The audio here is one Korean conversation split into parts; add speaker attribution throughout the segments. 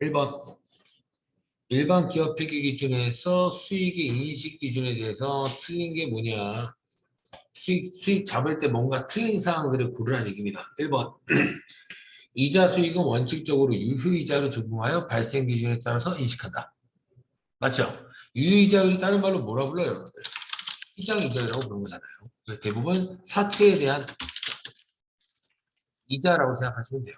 Speaker 1: 1번. 일반 기업 회계 기준에서 수익의 인식 기준에 대해서 틀린 게 뭐냐. 수익 잡을 때 뭔가 틀린 사항들을 고르라는 얘기입니다. 1번. 이자 수익은 원칙적으로 유효이자로 적용하여 발생 기준에 따라서 인식한다. 맞죠? 유효이자율이 다른 말로 뭐라 불러요, 여러분들? 시장이자율이라고 부르는 거잖아요. 그래서 대부분 사채에 대한 이자라고 생각하시면 돼요.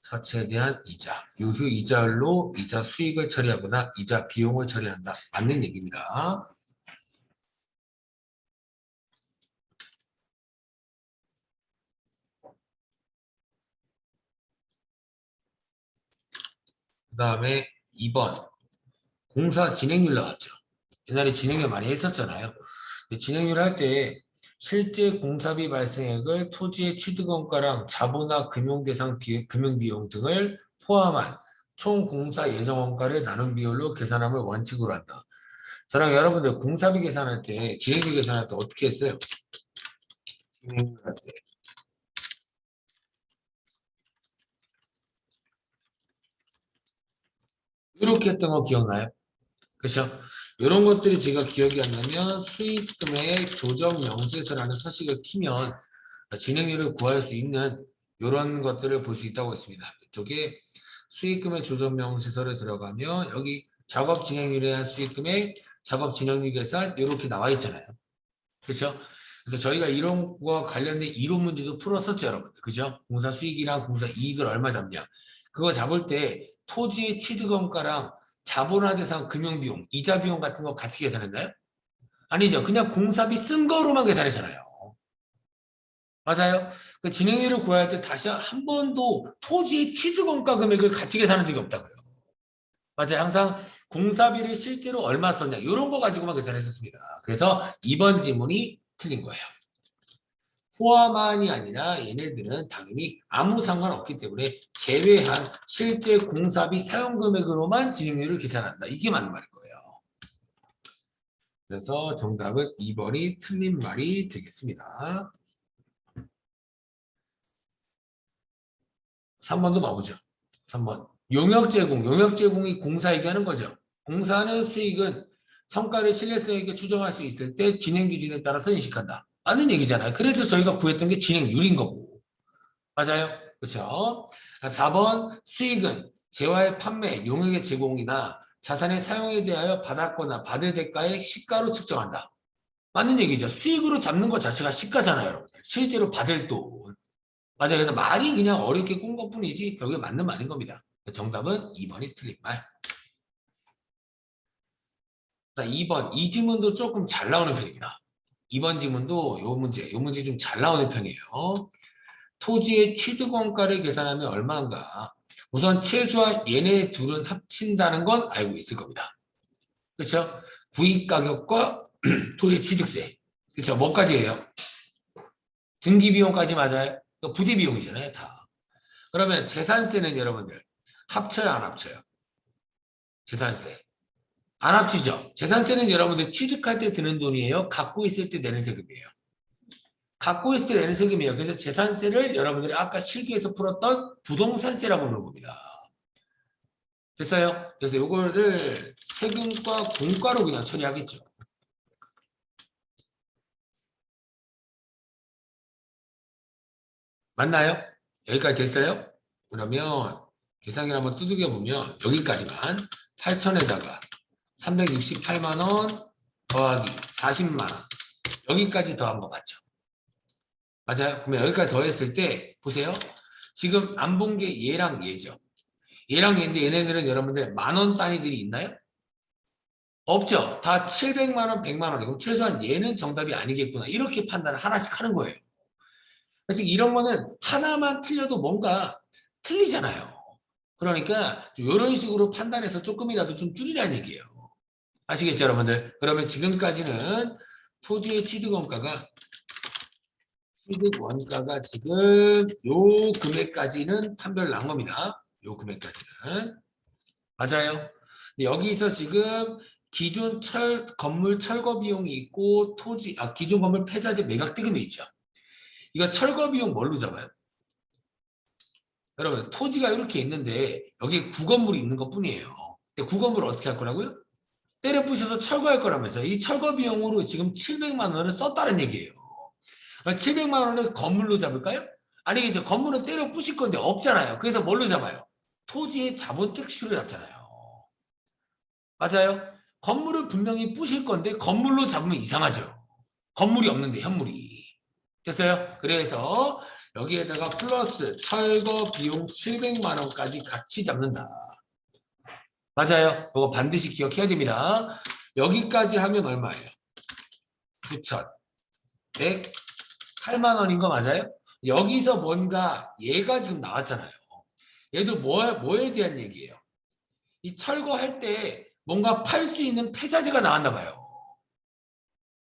Speaker 1: 사채에 대한 이자, 유효이자율로 이자 수익을 처리하거나 이자 비용을 처리한다. 맞는 얘기입니다. 그 다음에 2번. 공사 진행률 나왔죠. 옛날에 진행을 많이 했었잖아요. 진행률 할 때 실제 공사비 발생액을 토지의 취득원가랑 자본화 금융대상 금융비용 등을 포함한 총 공사 예정원가를 나눈 비율로 계산함을 원칙으로 한다. 저랑 여러분들 공사비 계산할 때, 진행비 계산할 때 어떻게 했어요? 진행률 할 때. 이렇게 했던 거 기억나요? 그렇죠? 이런 것들이 제가 기억이 안 나면 수익금의 조정 명세서라는 서식을 키면 진행률을 구할 수 있는 이런 것들을 볼 수 있다고 했습니다. 이쪽에 수익금의 조정 명세서를 들어가면 여기 작업 진행률에 대한 수익금의 작업 진행률 계산 이렇게 나와 있잖아요. 그렇죠? 그래서 저희가 이런 거와 관련된 이론 문제도 풀었었죠, 여러분. 그죠? 공사 수익이랑 공사 이익을 얼마 잡냐. 그거 잡을 때 토지의 취득원가랑 자본화 대상 금융비용, 이자 비용 같은 거 같이 계산했나요? 아니죠. 그냥 공사비 쓴 거로만 계산했잖아요. 맞아요. 그 진행률을 구할 때 다시 한 번도 토지의 취득원가 금액을 같이 계산한 적이 없다고요. 맞아요. 항상 공사비를 실제로 얼마 썼냐 이런 거 가지고만 계산했었습니다. 그래서 이번 지문이 틀린 거예요. 포함안이 아니라 얘네들은 당연히 아무 상관없기 때문에 제외한 실제 공사비 사용 금액으로만 진행률을 계산한다. 이게 맞는 말일 거예요. 그래서 정답은 2번이 틀린 말이 되겠습니다. 3번도 봐보죠. 3번. 용역 제공이 공사에게 하는 거죠. 공사는 수익은 성과를 신뢰성 있게 추정할 수 있을 때 진행 기준에 따라서 인식한다. 맞는 얘기잖아요. 그래서 저희가 구했던 게 진행률인 거고. 맞아요. 그렇죠? 4번 수익은 재화의 판매, 용역의 제공이나 자산의 사용에 대하여 받았거나 받을 대가의 시가로 측정한다. 맞는 얘기죠. 수익으로 잡는 것 자체가 시가잖아요, 여러분들. 실제로 받을 돈. 맞아요. 그래서 말이 그냥 어렵게 꾼 것뿐이지 여기 맞는 말인 겁니다. 정답은 2번이 틀린 말. 자, 2번. 이 지문도 조금 잘 나오는 편입니다. 2번 지문도 요 문제 좀 잘 나오는 편이에요. 토지의 취득원가를 계산하면 얼마인가? 우선 최소한 얘네 둘은 합친다는 건 알고 있을 겁니다. 그렇죠? 구입가격과 토지 취득세. 그렇죠? 뭐까지예요? 등기비용까지 맞아요? 부대비용이잖아요, 다. 그러면 재산세는 여러분들 합쳐요, 안 합쳐요? 재산세. 안 합치죠? 재산세는 여러분들 취득할 때 드는 돈이에요? 갖고 있을 때 내는 세금이에요? 갖고 있을 때 내는 세금이에요. 그래서 재산세를 여러분들이 아까 실기에서 풀었던 부동산세라고 부르는 겁니다. 됐어요? 그래서 이거를 세금과 공과로 그냥 처리하겠죠. 맞나요? 여기까지 됐어요? 그러면 계산기를 한번 두들겨 보면 여기까지만 8천에다가 368만 원 더하기 40만 원 여기까지 더한 거 맞죠? 맞아요? 그러면 여기까지 더했을 때 보세요. 지금 안 본 게 얘랑 얘죠. 얘랑 얘인데 얘네들은 여러분들 만원 단위들이 있나요? 없죠. 다 700만 원, 100만 원이고 최소한 얘는 정답이 아니겠구나. 이렇게 판단을 하나씩 하는 거예요. 그래서 이런 거는 하나만 틀려도 뭔가 틀리잖아요. 그러니까 이런 식으로 판단해서 조금이라도 좀 줄이라는 얘기예요. 아시겠죠, 여러분들? 그러면 지금까지는 토지의 취득원가가 지금 요 금액까지는 판별 난 겁니다. 요 금액까지는. 맞아요. 여기서 지금 기존 건물 철거 비용이 있고 기존 건물 폐자재 매각 대금이 있죠. 이거 철거 비용 뭘로 잡아요? 여러분 토지가 이렇게 있는데 여기 구건물이 있는 것 뿐이에요. 근데 구건물을 어떻게 할 거라고요? 때려 부셔서 철거할 거라면서 이 철거 비용으로 지금 700만 원을 썼다는 얘기예요. 700만 원을 건물로 잡을까요? 아니겠죠. 건물은 때려 부실 건데 없잖아요. 그래서 뭘로 잡아요? 토지의 자본 특수로 잡잖아요. 맞아요? 건물을 분명히 부실 건데 건물로 잡으면 이상하죠. 건물이 없는데 현물이. 됐어요? 그래서 여기에다가 플러스 철거 비용 700만 원까지 같이 잡는다. 맞아요? 이거 반드시 기억해야 됩니다. 여기까지 하면 얼마예요? 9,108만 원인 거 맞아요? 여기서 뭔가 얘가 지금 나왔잖아요. 얘도 뭐에 대한 얘기예요? 이 철거할 때 뭔가 팔 수 있는 폐자재가 나왔나 봐요.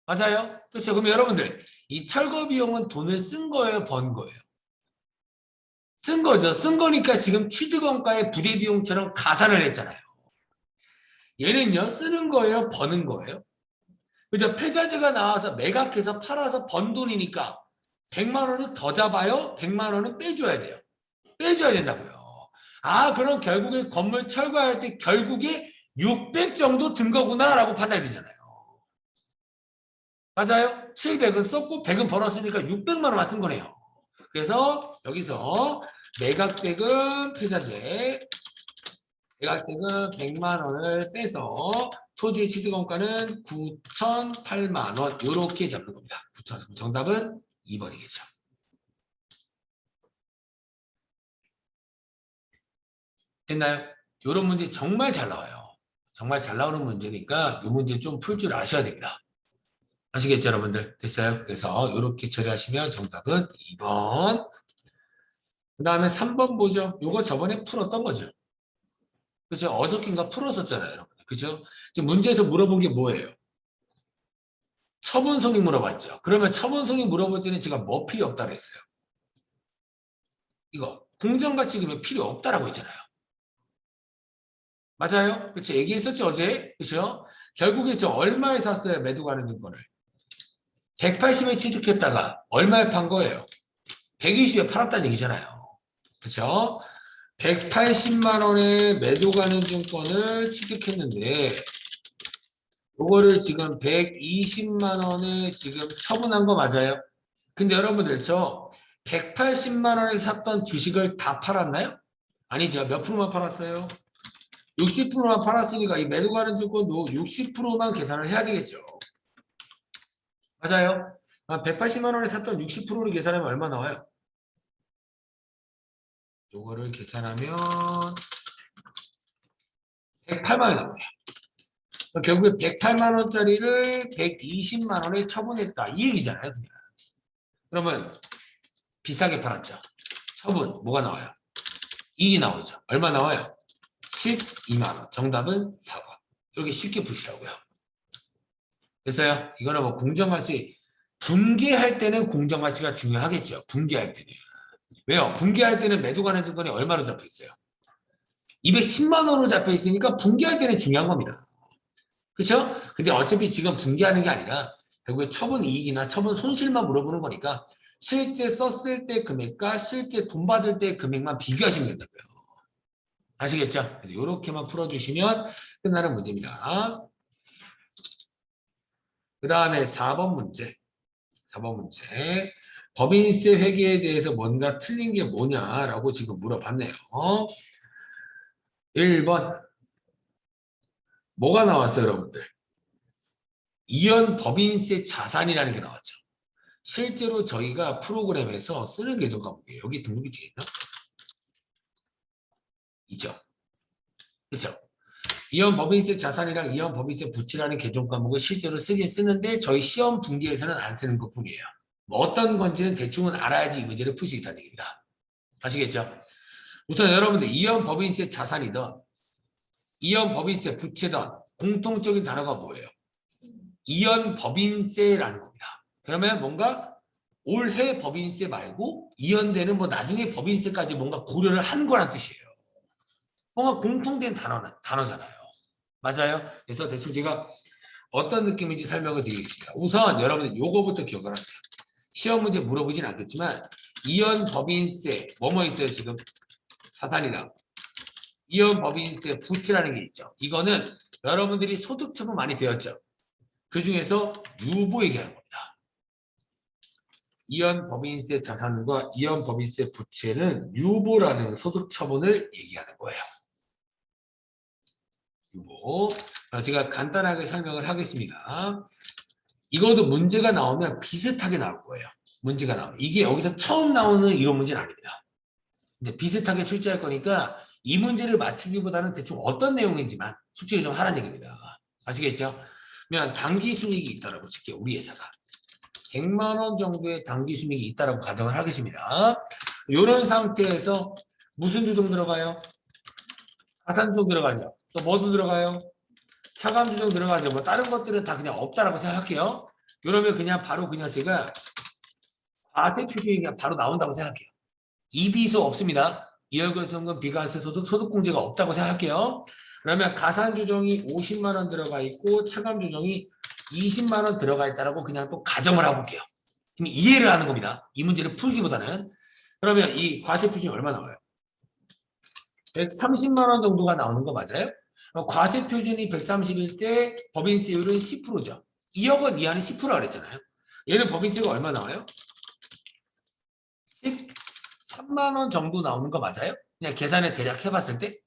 Speaker 1: 맞아요? 그렇죠? 그럼 여러분들 이 철거 비용은 돈을 쓴 거예요? 번 거예요? 쓴 거죠. 쓴 거니까 지금 취득원가의 부대 비용처럼 가산을 했잖아요. 얘는요, 쓰는 거예요? 버는 거예요? 그죠? 폐자재가 나와서 매각해서 팔아서 번 돈이니까 100만 원을 더 잡아요? 100만 원은 빼줘야 돼요. 빼줘야 된다고요. 아, 그럼 결국에 건물 철거할 때 결국에 600 정도 든 거구나라고 판단이 되잖아요. 맞아요? 700은 썼고 100은 벌었으니까 600만 원만 쓴 거네요. 그래서 여기서 매각대금 폐자재 매각대금 100만 원을 빼서 토지 취득원가는 9,008만 원 이렇게 잡는 겁니다. 9,000. 정답은 2번이겠죠. 됐나요? 이런 문제 정말 잘 나와요. 정말 잘 나오는 문제니까 이 문제 좀 풀 줄 아셔야 됩니다. 아시겠죠, 여러분들? 됐어요? 그래서 이렇게 처리하시면 정답은 2번. 그 다음에 3번 보죠. 요거 저번에 풀었던 거죠. 그죠? 어저께인가 풀었었잖아요, 여러분. 그죠? 지금 문제에서 물어본 게 뭐예요? 처분손익 물어봤죠. 그러면 처분손익 물어볼 때는 제가 뭐 필요 없다 그랬어요? 이거 공정가치금이 필요 없다라고 했잖아요. 맞아요? 그쵸? 얘기했었죠, 어제? 그쵸? 결국에 저 얼마에 샀어요, 매도 가는 증권을? 180에 취득했다가 얼마에 판 거예요? 120에 팔았다는 얘기잖아요. 그쵸? 180만 원에 매도 가는 증권을 취득했는데 요거를 지금 120만 원에 지금 처분한 거 맞아요? 근데 여러분들 저 180만 원에 샀던 주식을 다 팔았나요? 아니죠. 몇 프로만 팔았어요? 60%만 팔았으니까 이 매도 가는 증권도 60%만 계산을 해야 되겠죠. 맞아요. 180만 원에 샀던 60%를 계산하면 얼마 나와요? 요거를 계산하면 108만 원이 나와요. 결국에 108만 원짜리를 120만 원에 처분했다. 이 얘기잖아요. 그냥. 그러면 비싸게 팔았죠. 처분 뭐가 나와요? 이익이 나오죠. 얼마 나와요? 12만 원. 정답은 4번. 이렇게 쉽게 푸시라고요. 됐어요? 이거는 뭐 공정가치 분개할 때는 공정가치가 중요하겠죠. 분개할 때는. 왜요? 분개할 때는 매도 가는 증권이 얼마로 잡혀 있어요? 210만 원으로 잡혀 있으니까 분개할 때는 중요한 겁니다. 그렇죠? 근데 어차피 지금 분개하는 게 아니라 결국에 처분 이익이나 처분 손실만 물어보는 거니까 실제 썼을 때 금액과 실제 돈 받을 때 금액만 비교하시면 된다고요. 아시겠죠? 이렇게만 풀어주시면 끝나는 문제입니다. 그 다음에 4번 문제. 4번 문제. 법인세 회계에 대해서 뭔가 틀린 게 뭐냐라고 지금 물어봤네요. 1번. 뭐가 나왔어요, 여러분들? 이연 법인세 자산이라는 게 나왔죠. 실제로 저희가 프로그램에서 쓰는 계정 과목이에요. 여기 등록이 되어 있나? 있죠. 그렇죠? 이연 법인세 자산이랑 이연 법인세 부채라는 계정 과목을 실제로 쓰긴 쓰는데 저희 시험 분기에서는 안 쓰는 것뿐이에요. 뭐 어떤 건지는 대충은 알아야지 이 문제를 풀 수 있다는 얘기입니다. 아시겠죠? 우선 여러분들 이연 법인세 자산이든 이연 법인세 부채든 공통적인 단어가 뭐예요? 이연 법인세라는 겁니다. 그러면 뭔가 올해 법인세 말고 이연되는 뭐 나중에 법인세까지 뭔가 고려를 한 거란 뜻이에요. 뭔가 공통된 단어잖아요. 맞아요? 그래서 대충 제가 어떤 느낌인지 설명을 드리겠습니다. 우선 여러분들 요거부터 기억을 하세요. 시험 문제 물어보진 않겠지만 이연 법인세 뭐뭐 있어요 지금? 자산이랑 이연 법인세 부채라는 게 있죠. 이거는 여러분들이 소득처분 많이 배웠죠. 그 중에서 유보 얘기하는 겁니다. 이연 법인세 자산과 이연 법인세 부채는 유보라는 소득처분을 얘기하는 거예요. 유보. 제가 간단하게 설명을 하겠습니다. 이것도 문제가 나오면 비슷하게 나올 거예요. 문제가 나오면. 이게 여기서 처음 나오는 이론 문제는 아닙니다. 근데 비슷하게 출제할 거니까 이 문제를 맞추기보다는 대충 어떤 내용인지만 솔직히 좀 하라는 얘기입니다. 아시겠죠? 그러면 당기 순이익이 있다라고 칠게요. 우리 회사가. 100만 원 정도의 당기 순이익이 있다라고 가정을 하겠습니다. 이런 상태에서 무슨 주종 들어가요? 가산주종 들어가죠. 또 뭐도 들어가요? 차감주종 들어가죠. 뭐 다른 것들은 다 그냥 없다라고 생각할게요. 그러면 그냥 바로 그냥 제가 과세 표준이 그냥 바로 나온다고 생각해요. 이비소 없습니다. 이월결손금 비과세 소득 소득공제가 없다고 생각할게요. 그러면 가산주종이 50만 원 들어가 있고 차감주종이 20만 원 들어가 있다라고 그냥 또 가정을 하고 볼게요. 지금 이해를 하는 겁니다. 이 문제를 풀기보다는. 그러면 이 과세 표준이 얼마 나와요? 130만 원 정도가 나오는 거 맞아요? 과세 표준이 130일 때 법인세율은 10%죠. 2억 원 이하는 10%라 그랬잖아요. 얘는 법인세가 얼마 나와요? 13만 원 정도 나오는 거 맞아요? 그냥 계산을 대략 해봤을 때?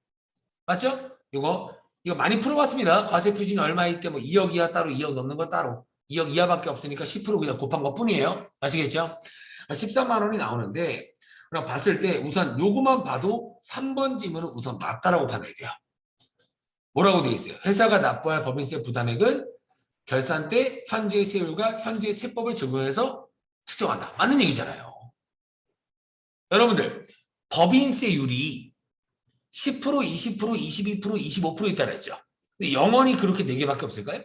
Speaker 1: 맞죠? 이거 많이 풀어봤습니다. 과세 표준이 얼마일 때 뭐 2억 이하 따로 2억 넘는 거 따로 2억 이하밖에 없으니까 10% 그냥 곱한 것 뿐이에요. 아시겠죠? 13만 원이 나오는데 그럼 봤을 때 우선 요거만 봐도 3번 질문은 우선 맞다라고 판단이 돼요. 뭐라고 되어 있어요? 회사가 납부할 법인세 부담액은 결산 때 현재 세율과 현재 세법을 적용해서 측정한다. 맞는 얘기잖아요. 여러분들 법인세율이 10%, 20%, 22%, 25% 있다고 했죠. 근데 영원히 그렇게 4개밖에 없을까요?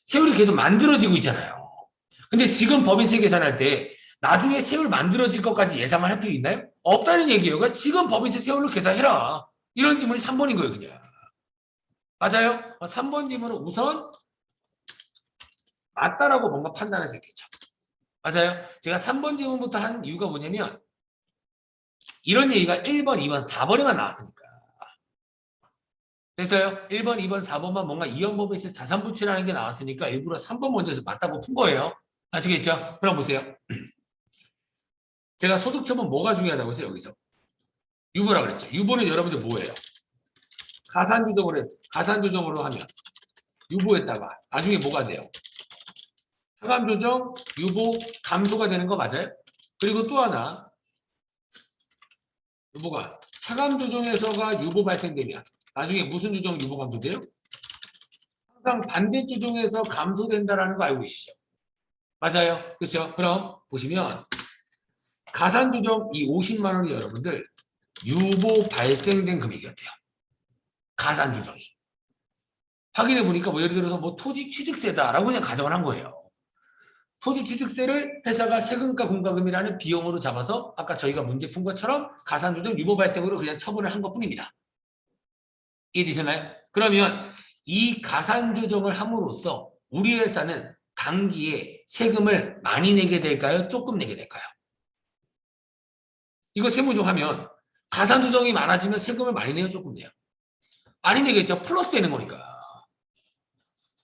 Speaker 1: 세율이 계속 만들어지고 있잖아요. 근데 지금 법인세 계산할 때 나중에 세율 만들어질 것까지 예상을 할 필요 있나요? 없다는 얘기예요. 그러니까 지금 법인세 세율로 계산해라. 이런 질문이 3번인 거예요, 그냥. 맞아요? 3번 질문은 우선 맞다라고 뭔가 판단할 수 있겠죠. 맞아요? 제가 3번 질문부터 한 이유가 뭐냐면 이런 얘기가 1번, 2번, 4번에만 나왔으니까. 됐어요? 1번, 2번, 4번만 뭔가 이연법에서 자산부채라는 게 나왔으니까 일부러 3번 먼저 맞다고 푼 거예요. 아시겠죠? 그럼 보세요. 제가 소득처분 뭐가 중요하다고 했어요, 여기서? 유보라고 그랬죠. 유보는 여러분들 뭐예요? 가산조정으로 하면 유보했다가 나중에 뭐가 돼요? 차감조정, 유보, 감소가 되는 거 맞아요? 그리고 또 하나 유보가 차감조정에서가 유보 발생되면 나중에 무슨 조정 유보 감소돼요? 항상 반대 조정에서 감소된다라는 거 알고 계시죠? 맞아요. 그렇죠? 그럼 보시면 가산조정 이 50만 원이 여러분들 유보 발생된 금액이었대요. 가산조정이. 확인해 보니까 뭐 예를 들어서 뭐 토지 취득세다라고 그냥 가정을 한 거예요. 토지 취득세를 회사가 세금과 공과금이라는 비용으로 잡아서 아까 저희가 문제 푼 것처럼 가산조정 유보 발생으로 그냥 처분을 한 것뿐입니다. 이해되셨나요? 그러면 이 가산조정을 함으로써 우리 회사는 단기에 세금을 많이 내게 될까요? 조금 내게 될까요? 이거 세무조하면 가산조정이 많아지면 세금을 많이 내요? 조금 내요? 많이 내겠죠? 플러스 되는 거니까.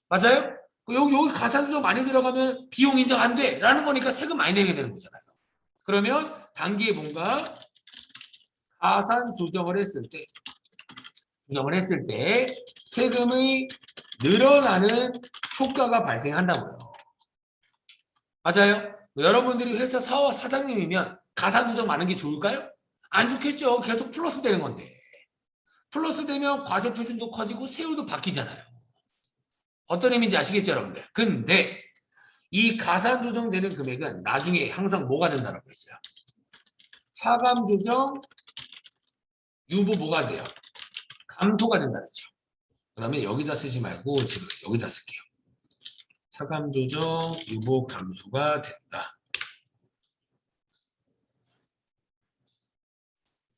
Speaker 1: 맞아요? 여기 가산조정 많이 들어가면 비용 인정 안 돼! 라는 거니까 세금 많이 내게 되는 거잖아요. 그러면 단기에 뭔가 가산조정을 했을 때 세금이 늘어나는 효과가 발생한다고요. 맞아요? 여러분들이 회사 사장님이면 가산조정 많은 게 좋을까요? 안 좋겠죠. 계속 플러스 되는 건데. 플러스 되면 과세 표준도 커지고 세율도 바뀌잖아요. 어떤 의미인지 아시겠죠, 여러분들? 근데 이 가산 조정되는 금액은 나중에 항상 뭐가 된다고 했어요? 차감 조정 유보 뭐가 돼요? 감소가 된다 그랬죠. 그러면 여기다 쓰지 말고 지금 여기다 쓸게요. 차감 조정 유보 감소가 됐다.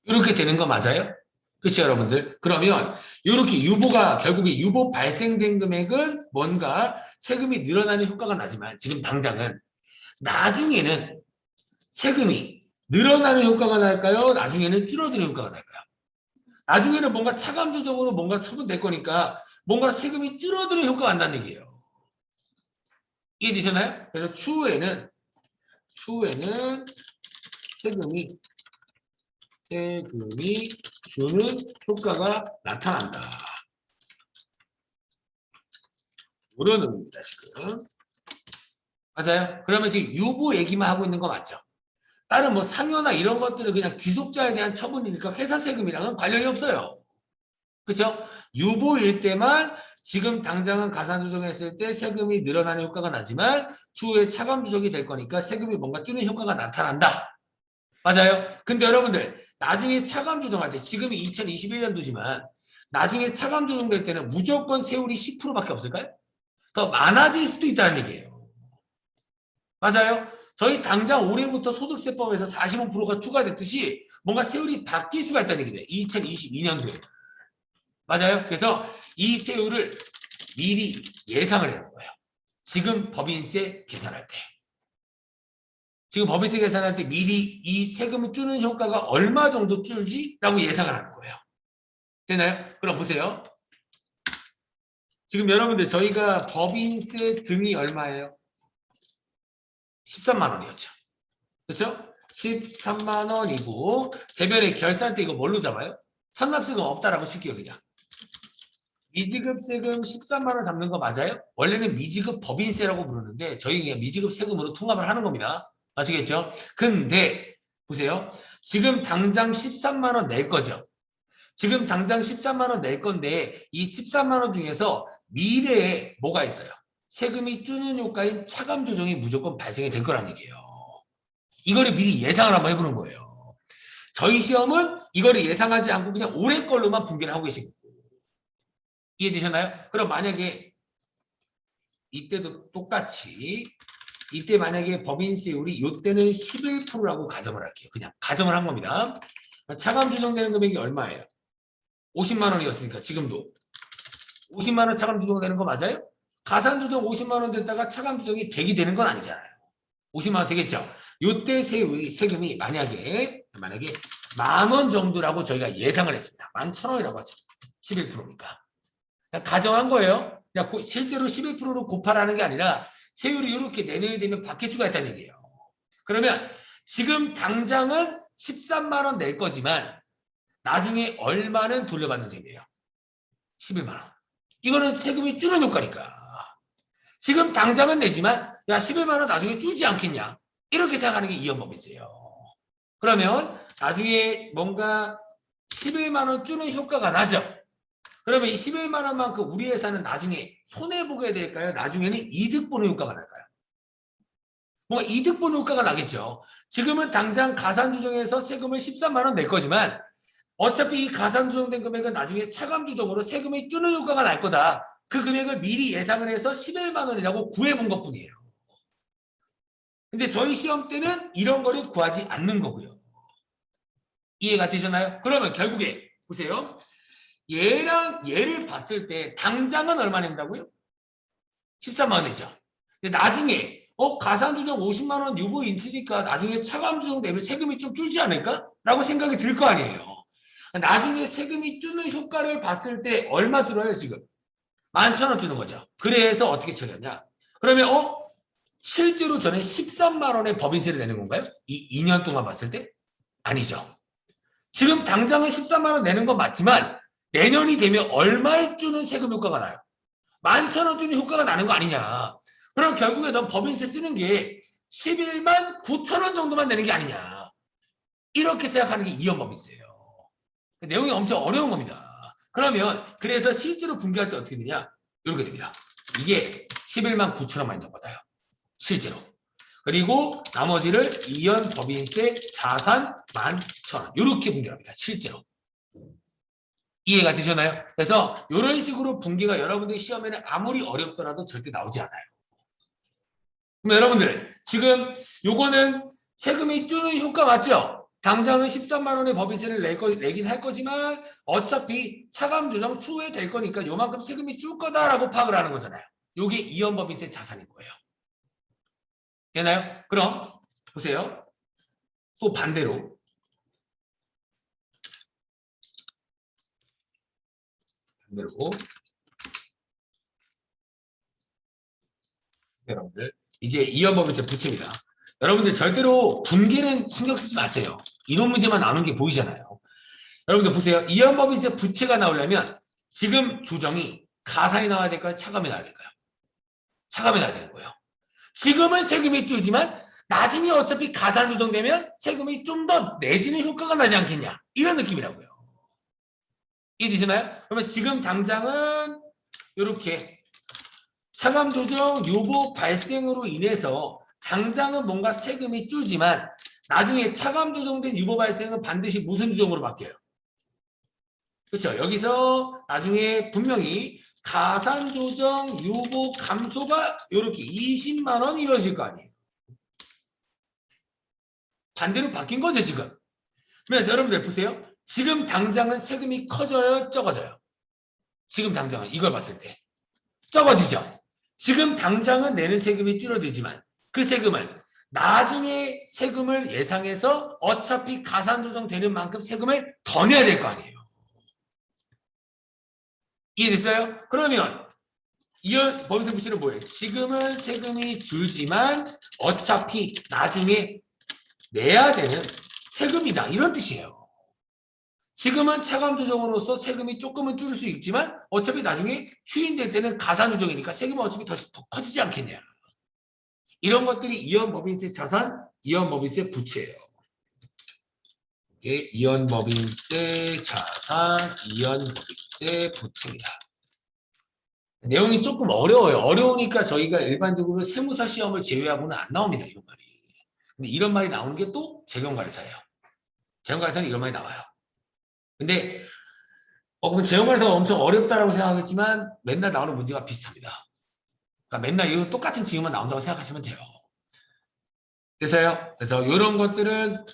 Speaker 1: 이렇게 되는 거 맞아요? 그렇죠, 여러분들? 그러면 이렇게 결국에 유보 발생된 금액은 뭔가 세금이 늘어나는 효과가 나지만 지금 당장은 나중에는 세금이 늘어나는 효과가 날까요? 나중에는 줄어드는 효과가 날까요? 나중에는 뭔가 차감조정으로 뭔가 처분될 거니까 뭔가 세금이 줄어드는 효과가 난다는 얘기예요. 이해되셨나요? 그래서 추후에는 세금이 주는 효과가 나타난다. 이런 의미입니다, 지금. 맞아요? 그러면 지금 유보 얘기만 하고 있는 거 맞죠? 다른 뭐 상여나 이런 것들은 그냥 귀속자에 대한 처분이니까 회사 세금이랑은 관련이 없어요. 그렇죠? 유보일 때만 지금 당장은 가산조정했을 때 세금이 늘어나는 효과가 나지만 추후에 차감조정이 될 거니까 세금이 뭔가 줄는 효과가 나타난다. 맞아요? 근데 여러분들 나중에 차감조정할 때 지금이 2021년도지만 나중에 차감조정될 때는 무조건 세율이 10%밖에 없을까요? 더 많아질 수도 있다는 얘기예요. 맞아요? 저희 당장 올해부터 소득세법에서 45%가 추가됐듯이 뭔가 세율이 바뀔 수가 있다는 얘기예요. 2022년도에. 맞아요? 그래서 이 세율을 미리 예상을 해놓은 거예요. 지금 법인세 계산할 때. 지금 법인세 계산할 때 미리 이 세금을 주는 효과가 얼마 정도 줄지라고 예상을 하는 거예요. 되나요? 그럼 보세요. 지금 여러분들 저희가 법인세 등이 얼마예요? 13만 원이었죠. 그렇죠? 13만 원이고 대별의 결산 때 이거 뭘로 잡아요? 상납세금 없다라고 칠게요 그냥. 미지급 세금 13만 원 잡는 거 맞아요? 원래는 미지급 법인세라고 부르는데 저희 그냥 미지급 세금으로 통합을 하는 겁니다. 아시겠죠? 근데 보세요. 지금 당장 13만 원 낼 거죠. 지금 당장 13만 원 낼 건데 이 13만 원 중에서 미래에 뭐가 있어요? 세금이 주는 효과인 차감 조정이 무조건 발생이 될 거란 얘기예요. 이거를 미리 예상을 한번 해보는 거예요. 저희 시험은 이거를 예상하지 않고 그냥 올해 걸로만 분개를 하고 계신 거예요. 이해되셨나요? 그럼 만약에 이때도 똑같이 이때 만약에 법인세율이 이때는 11%라고 가정을 할게요. 그냥 가정을 한 겁니다. 차감 조정되는 금액이 얼마예요? 50만 원이었으니까 지금도 50만 원 차감 조정되는 거 맞아요? 가산 조정 50만 원 됐다가 차감 조정이 100이 되는 건 아니잖아요. 50만 원 되겠죠? 이때 세금이 만약에 10,000원 정도라고 저희가 예상을 했습니다. 11,000원이라고 하죠. 11%니까. 가정한 거예요. 실제로 11%로 곱하라는 게 아니라 세율이 이렇게 내년이 되면 바뀔 수가 있다는 얘기예요. 그러면 지금 당장은 13만 원 낼 거지만 나중에 얼마는 돌려받는 셈이에요. 11만 원. 이거는 세금이 줄는 효과니까. 지금 당장은 내지만 야 11만 원 나중에 줄지 않겠냐. 이렇게 생각하는 게 이연법이세요. 그러면 나중에 뭔가 11만 원 주는 효과가 나죠. 그러면 이 11만 원만큼 우리 회사는 나중에 손해보게 될까요? 나중에는 이득 보는 효과가 날까요? 뭔가 이득 보는 효과가 나겠죠. 지금은 당장 가산조정에서 세금을 13만 원 낼 거지만 어차피 이 가산조정된 금액은 나중에 차감조정으로 세금이 주는 효과가 날 거다. 그 금액을 미리 예상을 해서 11만 원이라고 구해본 것뿐이에요. 근데 저희 시험 때는 이런 거를 구하지 않는 거고요. 이해가 되셨나요? 그러면 결국에 보세요. 얘를 봤을 때 당장은 얼마 낸다고요? 13만 원이죠. 근데 나중에 가산조정 50만 원 유보 인수니까 나중에 차감조정 되면 세금이 좀 줄지 않을까? 라고 생각이 들 거 아니에요. 나중에 세금이 주는 효과를 봤을 때 얼마 줄어요 지금? 11,000원 주는 거죠. 그래서 어떻게 처리하냐? 그러면 실제로 저는 13만 원의 법인세를 내는 건가요? 이 2년 동안 봤을 때? 아니죠. 지금 당장은 13만 원 내는 건 맞지만 내년이 되면 얼마에 주는 세금 효과가 나요? 11,000원 주는 효과가 나는 거 아니냐. 그럼 결국에 넌 법인세 쓰는 게 11만 9천원 정도만 내는 게 아니냐. 이렇게 생각하는 게 이연법인세예요. 내용이 엄청 어려운 겁니다. 그러면 그래서 실제로 분개할 때 어떻게 되냐? 이렇게 됩니다. 이게 11만 9천원만 인정받아요. 실제로. 그리고 나머지를 이연 법인세 자산 11,000원 이렇게 분개합니다. 실제로. 이해가 되셨나요? 그래서 이런 식으로 분개가 여러분들 시험에는 아무리 어렵더라도 절대 나오지 않아요. 그럼 여러분들 지금 요거는 세금이 주는 효과 맞죠? 당장은 13만 원의 법인세를 내긴 할 거지만 어차피 차감 조정 추후에 될 거니까 요만큼 세금이 줄 거다라고 파악을 하는 거잖아요. 요게 이연법인세 자산인 거예요. 되나요? 그럼 보세요. 또 반대로 반대로. 여러분들 이제 이연법인세 부채입니다. 여러분들 절대로 분계는 신경 쓰지 마세요. 이론 문제만 나오는 게 보이잖아요. 여러분들 보세요. 이연법인세 부채가 나오려면 지금 조정이 가산이 나와야 될까요? 차감이 나와야 될까요? 차감이 나와야 되는 거예요. 지금은 세금이 줄지만 나중에 어차피 가산 조정되면 세금이 좀 더 내지는 효과가 나지 않겠냐, 이런 느낌이라고요. 이해되시나요? 그러면 지금 당장은 이렇게 차감 조정 유보 발생으로 인해서 당장은 뭔가 세금이 줄지만 나중에 차감 조정된 유보 발생은 반드시 무슨 조정으로 바뀌어요? 그렇죠. 여기서 나중에 분명히 가산 조정 유보 감소가 이렇게 20만 원 이루어질 거 아니에요. 반대로 바뀐 거죠, 지금. 그러면 여러분들 보세요. 지금 당장은 세금이 커져요, 적어져요? 지금 당장은 이걸 봤을 때 적어지죠. 지금 당장은 내는 세금이 줄어들지만 그 세금은 나중에 세금을 예상해서 어차피 가산 조정되는 만큼 세금을 더 내야 될 거 아니에요. 이해됐어요? 그러면 이런 법인세 부채는 뭐예요? 지금은 세금이 줄지만 어차피 나중에 내야 되는 세금이다, 이런 뜻이에요. 지금은 차감 조정으로서 세금이 조금은 줄을 수 있지만 어차피 나중에 추인될 때는 가산 조정이니까 세금은 어차피 더 커지지 않겠냐. 이런 것들이 이연법인세 자산, 이연법인세 부채예요. 이게 이연법인세 자산, 이연법인세 부채입니다. 내용이 조금 어려워요. 어려우니까 저희가 일반적으로 세무사 시험을 제외하고는 안 나옵니다, 이런 말이. 근데 이런 말이 나오는 게 또 재경과리사예요. 재경과리사는 이런 말이 나와요. 근데 그러면 재경과리사가 엄청 어렵다라고 생각하겠지만 맨날 나오는 문제가 비슷합니다. 그러니까 맨날 이런 똑같은 지문만 나온다고 생각하시면 돼요. 그래서요. 그래서 이런 것들은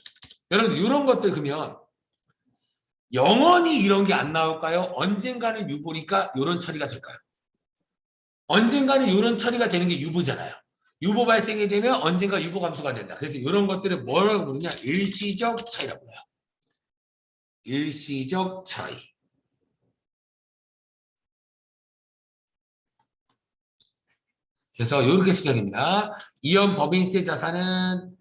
Speaker 1: 여러분 이런 것들 그러면 영원히 이런 게 안 나올까요? 언젠가는 유보니까 이런 처리가 될까요? 언젠가는 이런 처리가 되는 게 유보잖아요. 유보 발생이 되면 언젠가 유보 감소가 된다. 그래서 이런 것들을 뭐라고 부르냐? 일시적 차이라고 해요. 일시적 차이. 그래서 이렇게 시작입니다. 이연법인세 자산은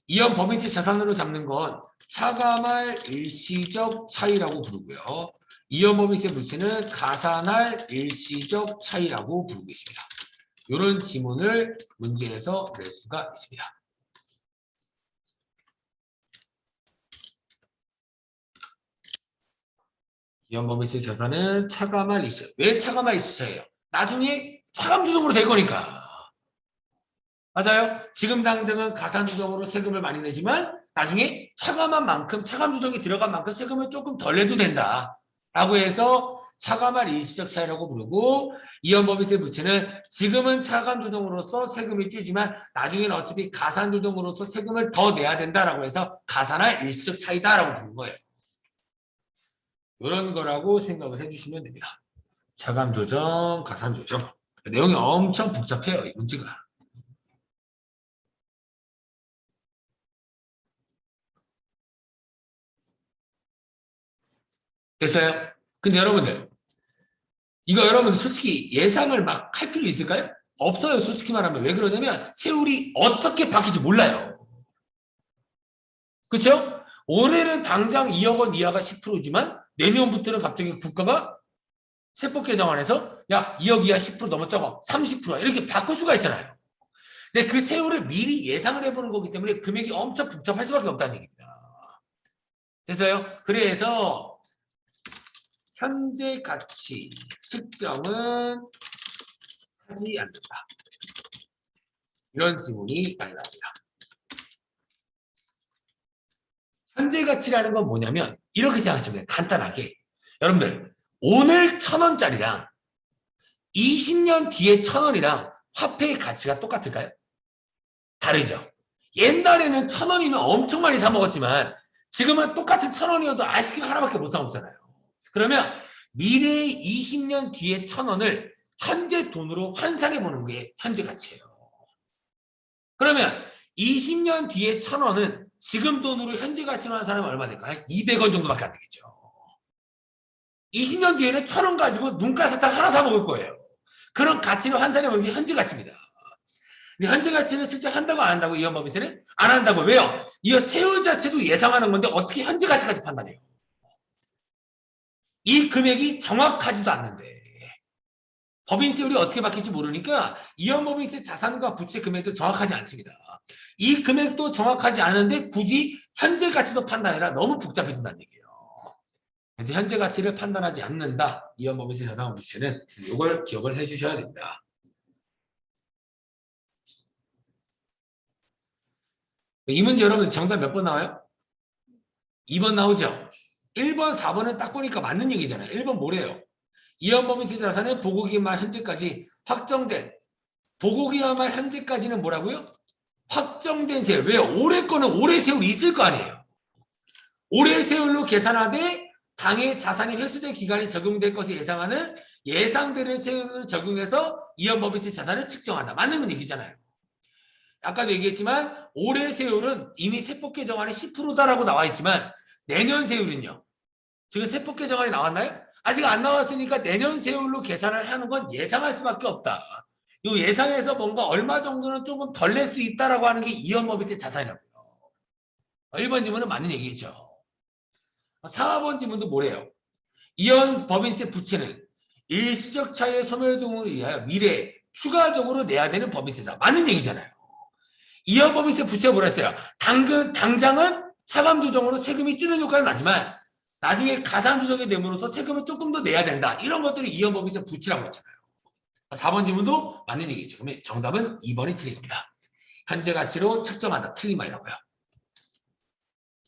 Speaker 1: 이연법인세 자산으로 잡는 건 차감할 일시적 차이라고 부르고요. 이연법인세 부채는 가산할 일시적 차이라고 부르고 있습니다. 이런 지문을 문제에서 낼 수가 있습니다. 이연법인세 자산은 차감할 일시. 왜 차감할 일시차예요? 나중에 차감 조정으로 될 거니까. 맞아요? 지금 당장은 가산 조정으로 세금을 많이 내지만 나중에 차감한 만큼 차감 조정이 들어간 만큼 세금을 조금 덜 내도 된다 라고 해서 차감할 일시적 차이라고 부르고 이연법인세 부채는 지금은 차감 조정으로서 세금이 줄지만 나중에는 어차피 가산 조정으로서 세금을 더 내야 된다라고 해서 가산할 일시적 차이다라고 부르는 거예요. 이런 거라고 생각을 해주시면 됩니다. 차감 조정, 가산 조정. 내용이 엄청 복잡해요, 이 문제가. 됐어요? 근데 여러분들 이거 여러분들 솔직히 예상을 막 할 필요 있을까요? 없어요. 솔직히 말하면. 왜 그러냐면 세율이 어떻게 바뀔지 몰라요. 그렇죠? 올해는 당장 2억 원 이하가 10%지만 내년부터는 갑자기 국가가 세법 개정안에서 야 2억 이하 10% 넘었자고 30%야 이렇게 바꿀 수가 있잖아요. 근데 그 세율을 미리 예상을 해보는 거기 때문에 금액이 엄청 복잡할 수밖에 없다는 얘기입니다. 됐어요? 그래서 현재 가치 측정은 하지 않는다. 이런 지문이 많이 나옵니다. 현재 가치라는 건 뭐냐면 이렇게 생각하시면 돼요. 간단하게. 여러분들 오늘 1,000원짜리랑 20년 뒤에 1,000원이랑 화폐의 가치가 똑같을까요? 다르죠. 옛날에는 1,000원이면 엄청 많이 사 먹었지만 지금은 똑같은 1,000원이어도 아이스크림 하나밖에 못 사 먹잖아요. 그러면 미래의 20년 뒤에 1,000원을 현재 돈으로 환산해 보는 게 현재 가치예요. 그러면 20년 뒤에 1,000원은 지금 돈으로 현재 가치로 한 사람은 얼마 될까요? 200원 정도밖에 안 되겠죠. 20년 뒤에는 1,000원 가지고 눈가사탕 하나 사 먹을 거예요. 그런 가치는 환산해 보는 게 현재 가치입니다. 근데 현재 가치는 측정한다고 안 한다고 이현법에서는 안 한다고. 왜요? 이 세율 자체도 예상하는 건데 어떻게 현재 가치까지 판단해요? 이 금액이 정확하지도 않는데 법인세율이 어떻게 바뀔지 모르니까 이현법인세 자산과 부채 금액도 정확하지 않습니다. 이 금액도 정확하지 않은데 굳이 현재 가치도 판단해라. 너무 복잡해진다는 얘기예요. 그래서 현재 가치를 판단하지 않는다. 이현법인세 자산과 부채는 이걸 기억을 해주셔야 됩니다. 이 문제 여러분들 정답 몇 번 나와요? 2번 나오죠? 1번, 4번은 딱 보니까 맞는 얘기잖아요. 1번 뭐래요? 이현법인세 자산은 보고기간 현재까지 확정된, 보고기간 현재까지는 뭐라고요? 확정된 세율. 왜요? 올해 거는 올해 세율이 있을 거 아니에요. 올해 세율로 계산하되 당해 자산이 회수된 기간이 적용될 것을 예상하는 예상되는 세율을 적용해서 이현법인세 자산을 측정한다. 맞는 얘기잖아요. 아까도 얘기했지만 올해 세율은 이미 세법 개정안에 10%다라고 나와 있지만 내년 세율은요. 지금 세법 개정안이 나왔나요? 아직 안 나왔으니까 내년 세율로 계산을 하는 건 예상할 수밖에 없다. 이 예상에서 뭔가 얼마 정도는 조금 덜 낼 수 있다라고 하는 게 이현법인세 자산이라고요. 1번 지문은 맞는 얘기겠죠. 4번 지문도 뭐래요? 이현법인세 부채는 일시적 차이의 소멸 등을 위하여 미래에 추가적으로 내야 되는 법인세다. 맞는 얘기잖아요. 이현법인세 부채가 뭐라 했어요? 당장은 차감 조정으로 세금이 줄는 효과는 나지만 나중에 가산 조정이 됨으로써 세금을 조금 더 내야 된다. 이런 것들이 이현법인세 부채라고 했잖아요. 4번 질문도 맞는 얘기죠. 그러면 정답은 2번이 틀린 겁니다. 현재 가치로 측정한다. 틀린 말이라고요.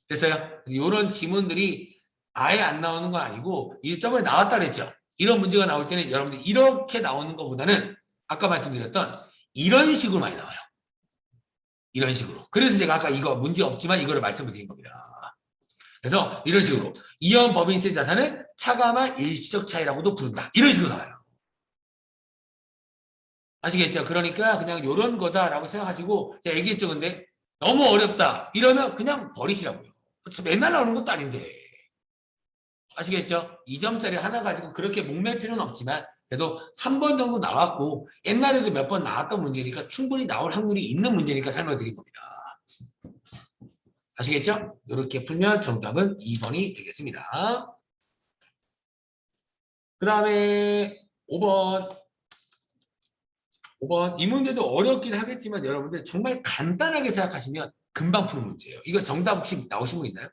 Speaker 1: 됐어요? 이런 지문들이 아예 안 나오는 건 아니고 이 저번에 나왔다 그랬죠. 이런 문제가 나올 때는 여러분들 이렇게 나오는 것보다는 아까 말씀드렸던 이런 식으로 많이 나와요. 이런 식으로. 그래서 제가 아까 이거 문제 없지만 이거를 말씀을 드린 겁니다. 그래서 이런 식으로 이현법인세 자산은 차감한 일시적 차이라고도 부른다. 이런 식으로 나와요. 아시겠죠? 그러니까 그냥 이런 거다라고 생각하시고 제가 얘기했죠. 근데 너무 어렵다. 이러면 그냥 버리시라고요. 맨날 나오는 것도 아닌데. 아시겠죠? 2점짜리 하나 가지고 그렇게 목맬 필요는 없지만 그래도 3번 정도 나왔고 옛날에도 몇 번 나왔던 문제니까 충분히 나올 확률이 있는 문제니까 설명드린 겁니다. 아시겠죠? 이렇게 풀면 정답은 2번이 되겠습니다. 그 다음에 5번. 이 문제도 어렵긴 하겠지만 여러분들 정말 간단하게 생각하시면 금방 푸는 문제예요. 이거 정답 혹시 나오신 분 있나요?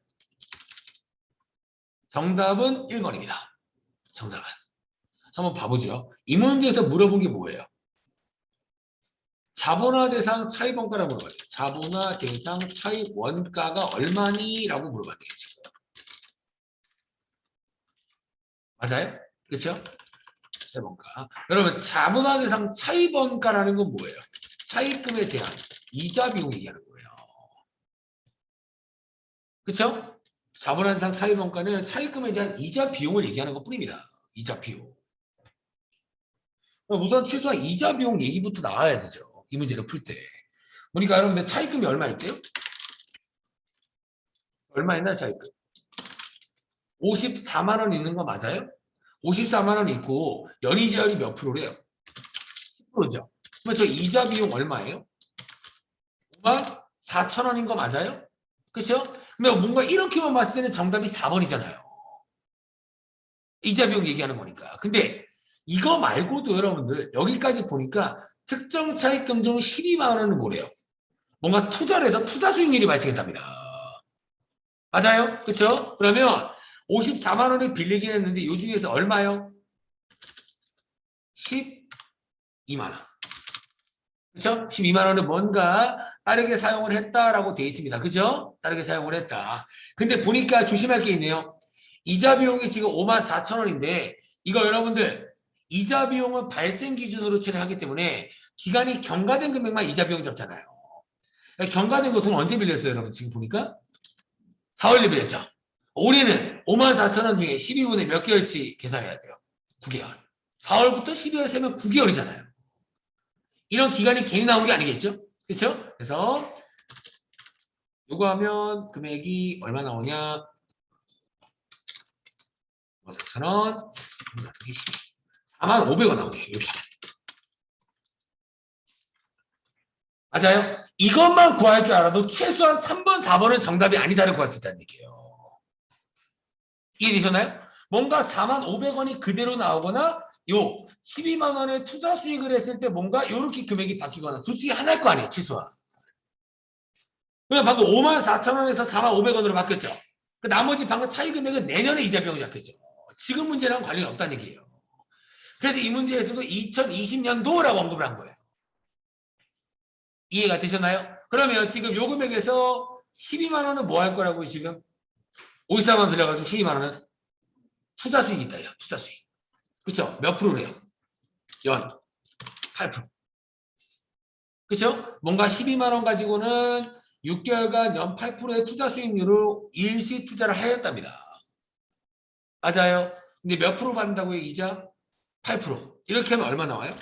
Speaker 1: 정답은 1번입니다. 정답은. 한번 봐보죠. 이 문제에서 물어본 게 뭐예요? 자본화 대상 차이 원가라고 물어봤죠. 자본화 대상 차이 원가가 얼마니? 라고 물어봤네요. 지금. 맞아요? 그렇죠? 차이 원가. 여러분 자본화 대상 차이 원가라는 건 뭐예요? 차입금에 대한 이자 비용 얘기하는 거예요. 그렇죠? 자본화 대상 차이 원가는 차입금에 대한 이자 비용을 얘기하는 것뿐입니다. 이자 비용. 우선 최소한 이자 비용 얘기부터 나와야 되죠. 이 문제를 풀 때. 그러니까 여러분들 차입금이 얼마 있대요? 얼마 있나 차입금? 54만 원 있는 거 맞아요? 54만 원 있고 연이자율이 몇 프로래요? 10%죠. 그러면 저 이자 비용 얼마예요? 5만 4천 원인 거 맞아요? 그렇죠? 그러면 뭔가 이렇게만 봤을 때는 정답이 4번이잖아요. 이자 비용 얘기하는 거니까. 근데 이거 말고도 여러분들 여기까지 보니까 특정 차입금 중 12만 원은 뭐래요? 뭔가 투자를 해서 투자 수익률이 발생했답니다. 맞아요? 그렇죠? 그러면 54만 원을 빌리긴 했는데 이 중에서 얼마요? 12만 원. 그렇죠? 12만 원은 뭔가 다르게 사용을 했다라고 되어 있습니다. 그죠? 다르게 사용을 했다. 근데 보니까 조심할 게 있네요. 이자 비용이 지금 5만 4천 원인데 이거 여러분들 이자 비용은 발생 기준으로 처리하기 때문에 기간이 경과된 금액만 이자 비용 잡잖아요. 경과된 거 돈 언제 빌렸어요, 여러분? 지금 보니까 4월에 빌렸죠. 올해는 5만 4천 원 중에 12분의 몇 개월씩 계산해야 돼요? 9개월. 4월부터 12월 세면 9개월이잖아요. 이런 기간이 괜히 나온 게 아니겠죠? 그렇죠? 그래서 요거 하면 금액이 얼마 나오냐? 4,000원. 45,000원 나오네요. 이렇게. 맞아요? 이것만 구할 줄 알아도 최소한 3번, 4번은 정답이 아니다를 구할 수 있다는 얘기예요. 이해되셨나요? 뭔가 45,000원이 그대로 나오거나 요 12만 원의 투자 수익을 했을 때 뭔가 이렇게 금액이 바뀌거나 둘 중에 하나일 거 아니에요. 최소한. 그럼 방금 54,000원에서 45,000원으로 바뀌었죠. 그 나머지 방금 차이 금액은 내년에 이자 비용이 잡혔죠. 지금 문제랑 관련이 없다는 얘기예요. 그래서 이 문제에서도 2020년도라고 언급을 한 거예요. 이해가 되셨나요? 그러면 지금 요 금액에서 12만 원은 뭐 할 거라고 지금? 54만 원 들려가지고 12만 원은 투자 수익이 있다요. 투자 수익. 그렇죠? 몇 프로래요? 연 8%. 그렇죠? 뭔가 12만 원 가지고는 6개월간 연 8%의 투자 수익률로 일시 투자를 하였답니다. 맞아요. 근데 몇 프로 받는다고요? 이자 8%. 이렇게 하면 얼마 나와요?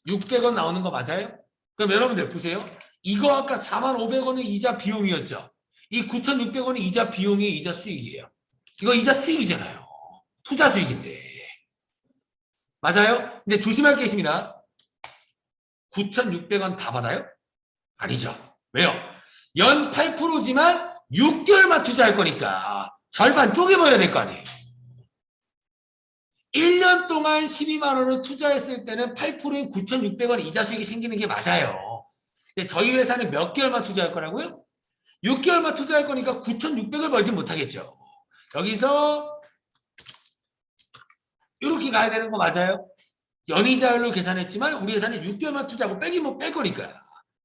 Speaker 1: 9,600원 나오는 거 맞아요? 그럼 여러분들 보세요. 이거 아까 45,000원의 이자 비용이었죠. 이 9,600원이 이자 비용이 이자 수익이에요. 이거 이자 수익이잖아요. 투자 수익인데. 맞아요? 근데 조심할 게 있습니다. 9,600원 다 받아요? 아니죠. 왜요? 연 8%지만 6개월만 투자할 거니까 절반 쪼개버려야 될 거 아니에요. 1년 동안 12만 원을 투자했을 때는 8%인 9,600원 이자 수익이 생기는 게 맞아요. 근데 저희 회사는 몇 개월만 투자할 거라고요? 6개월만 투자할 거니까 9,600을 벌지 못하겠죠. 여기서 이렇게 가야 되는 거 맞아요? 연이자율로 계산했지만 우리 회사는 6개월만 투자하고 빼기면 뺄 거니까.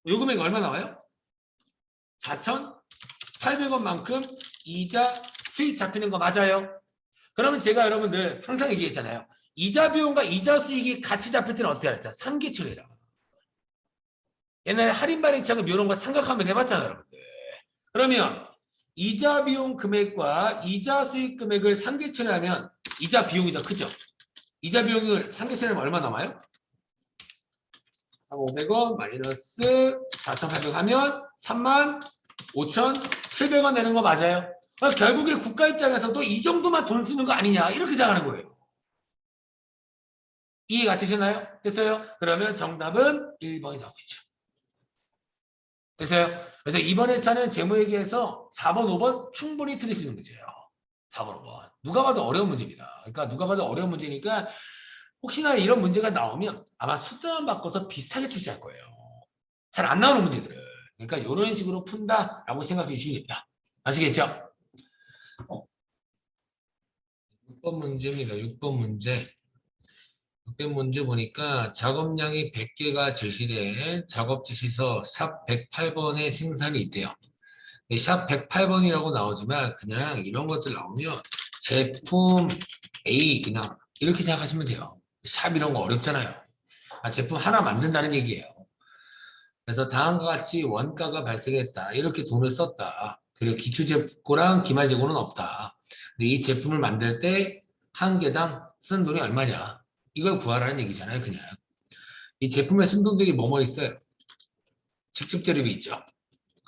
Speaker 1: 요 금액 얼마 나와요? 4,800원만큼 이자 수익 잡히는 거 맞아요? 그러면 제가 여러분들 항상 얘기했잖아요. 이자 비용과 이자 수익이 같이 잡힐 때는 어떻게 할까? 상계천이라. 옛날에 할인 발행차금 이런 거 삼각하면 해봤잖아요, 여러분들. 그러면 이자 비용 금액과 이자 수익 금액을 상계천하면 이자 비용이 더 크죠? 이자 비용을 상계천하면 얼마 남아요? 500원 마이너스 4,800 하면 35,700원 되는 거 맞아요? 그러니까 결국에 국가 입장에서도 이 정도만 돈 쓰는 거 아니냐 이렇게 생각하는 거예요. 이해가 되셨나요? 됐어요? 그러면 정답은 1번이 나오겠죠. 됐어요? 그래서 이번 회차는 재무회계에서 4번, 5번 충분히 틀릴 수 있는 문제예요. 4번, 5번. 누가 봐도 어려운 문제입니다. 그러니까 누가 봐도 어려운 문제니까 혹시나 이런 문제가 나오면 아마 숫자만 바꿔서 비슷하게 출제할 거예요. 잘 안 나오는 문제들을. 그러니까 이런 식으로 푼다라고 생각해 주시면 됩니다. 아시겠죠? 6번 문제입니다. 6번 문제. 6번 문제 보니까 작업량이 100개가 제시된 작업 지시서 샵 108번의 생산이 있대요. 샵 108번이라고 나오지만 그냥 이런 것들 나오면 제품 A 그냥 이렇게 생각하시면 돼요. 샵 이런 거 어렵잖아요. 제품 하나 만든다는 얘기예요. 그래서 다음과 같이 원가가 발생했다. 이렇게 돈을 썼다. 그리고 기초재고랑 기말재고는 없다. 근데 이 제품을 만들 때 한 개당 쓴 돈이 얼마냐. 이걸 구하라는 얘기잖아요. 그냥. 이 제품에 쓴 돈들이 뭐뭐 있어요? 직접 재료비 있죠.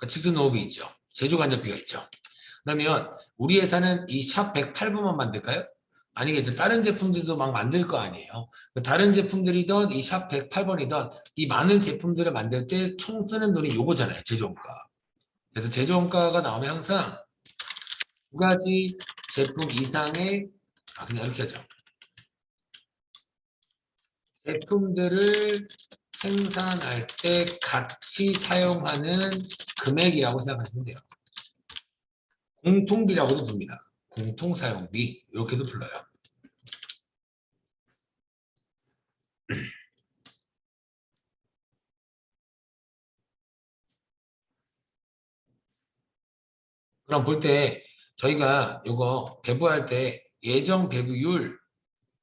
Speaker 1: 직접 농업이 있죠. 제조간접비가 있죠. 그러면 우리 회사는 이 샵 108번만 만들까요? 아니겠죠. 다른 제품들도 막 만들 거 아니에요. 다른 제품들이든 이 샵 108번이든 이 많은 제품들을 만들 때 총 쓰는 돈이 요거잖아요. 제조원가. 그래서 제조원가가 나오면 항상 두 가지 제품 이상의 그냥 이렇게 하죠. 제품들을 생산할 때 같이 사용하는 금액이라고 생각하시면 돼요. 공통비라고도 부릅니다. 공통사용비 이렇게도 불러요. 그럼 볼 때 저희가 이거 배부할 때 예정 배부율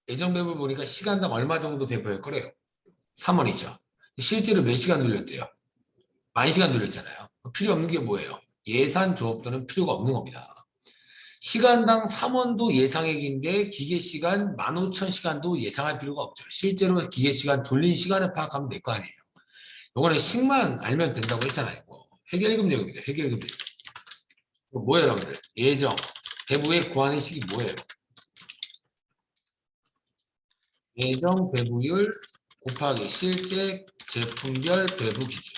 Speaker 1: 보니까 시간당 얼마 정도 배부할 거래요. 3원이죠. 실제로 몇 시간 돌렸대요? 10,000시간 돌렸잖아요. 필요 없는 게 뭐예요? 예산 조업도는 필요가 없는 겁니다. 시간당 3원도 예상액인데 기계시간 15,000시간도 예상할 필요가 없죠. 실제로 기계시간 돌린 시간을 파악하면 될 거 아니에요. 요거는 식만 알면 된다고 했잖아요. 해결금 내용입니다. 해결금 내용. 뭐예요, 여러분들? 예정 배부의 구하는 식이 뭐예요? 예정 배부율 곱하기 실제 제품별 배부 기준.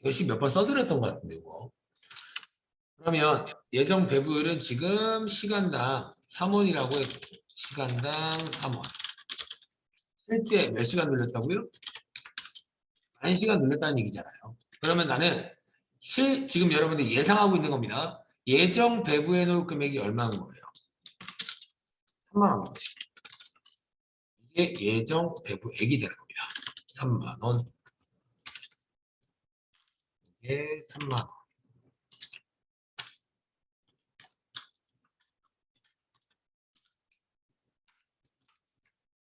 Speaker 1: 이것이 몇 번 써드렸던 것 같은데 이거. 그러면 예정 배부율은 지금 시간당 3원이라고 해도 시간당 3원. 실제 몇 시간 늘렸다고요? 1시간 늘렸다는 얘기잖아요. 그러면 나는 지금 여러분들이 예상하고 있는 겁니다. 예정 배부해 놓을 금액이 얼마인 거예요? 3만 원이지. 이게 예정 배부액이 되는 겁니다. 3만 원. 이게 3만 원.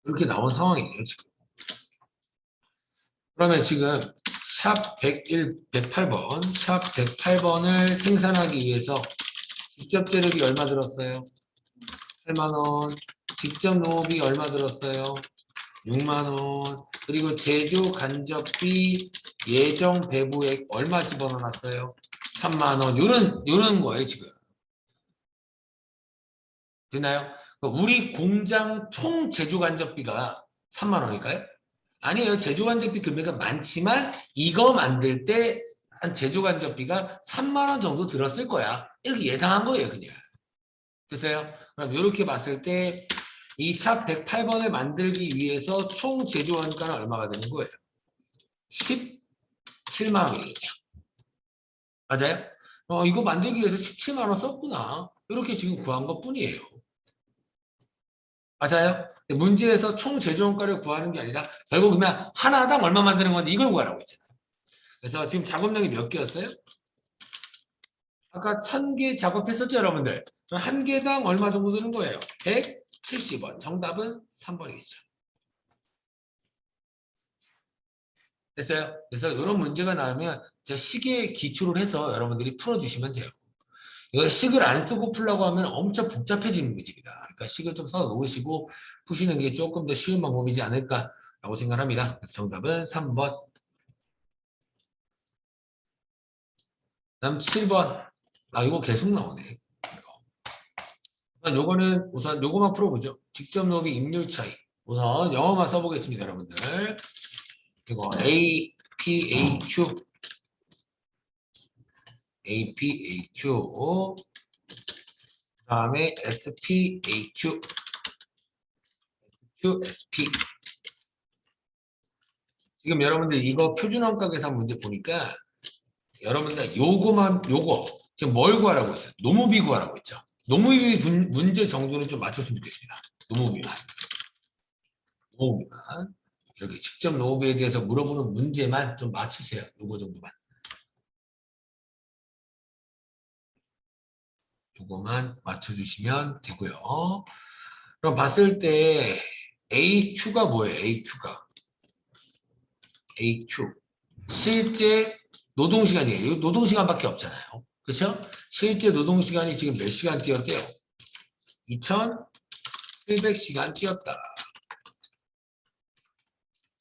Speaker 1: 이렇게 나온 상황이에요, 지금. 그러면 지금 샵 101, 108번, 샵 108번을 생산하기 위해서 직접 재료비 얼마 들었어요? 8만 원. 직접 농업이 얼마 들었어요? 6만 원. 그리고 제조 간접비 예정 배부액 얼마 집어넣어놨어요? 3만 원. 요런 거예요, 지금. 되나요? 우리 공장 총 제조 간접비가 3만 원일까요? 아니에요. 제조 간접비 금액은 많지만 이거 만들 때 한 제조 간접비가 3만 원 정도 들었을 거야. 이렇게 예상한 거예요, 그냥. 됐어요? 그럼 이렇게 봤을 때 이 샵 108번을 만들기 위해서 총 제조 원가는 얼마가 되는 거예요? 17만 원이거든요. 맞아요? 이거 만들기 위해서 17만 원 썼구나. 이렇게 지금 구한 것 뿐이에요. 맞아요? 문제에서 총 제조 원가를 구하는 게 아니라 결국 그냥 하나당 얼마 만드는 건데 이걸 구하라고 했잖아요. 그래서 지금 작업량이 몇 개였어요? 아까 1000개 작업했었죠, 여러분들? 그럼 한 개당 얼마 정도 드는 거예요? 170원. 정답은 3번이겠죠. 됐어요? 그래서 이런 문제가 나오면 식에 기초를 해서 여러분들이 풀어주시면 돼요. 이거 식을 안 쓰고 풀라고 하면 엄청 복잡해지는 문제입니다. 그러니까 식을 좀 써 놓으시고 푸시는 게 조금 더 쉬운 방법이지 않을까라고 생각합니다. 그래서 정답은 3번. 다음 7번. 이거 계속 나오네. 우선 요거만 풀어보죠. 직접 넣기 입률 차이. 우선 영어만 써보겠습니다, 여러분들. 이거 A, P, A, Q. A, P, A, Q. 그 다음에 S, P, A, Q. S, Q, S, P. 지금 여러분들 이거 표준원가 계산 문제 보니까 여러분들 요거 지금 뭘 구하라고 했어요? 노무비 구하라고 했죠. 노무비 문제 정도는 좀 맞췄으면 좋겠습니다. 노무비만. 이렇게 직접 노무비에 대해서 물어보는 문제만 좀 맞추세요. 요거 정도만. 요거만 맞춰주시면 되고요. 그럼 봤을 때 AQ가 뭐예요? AQ. 실제 노동시간이에요. 노동시간밖에 없잖아요. 그렇죠? 실제 노동시간이 지금 몇 시간 뛰었대요? 2700시간 뛰었다.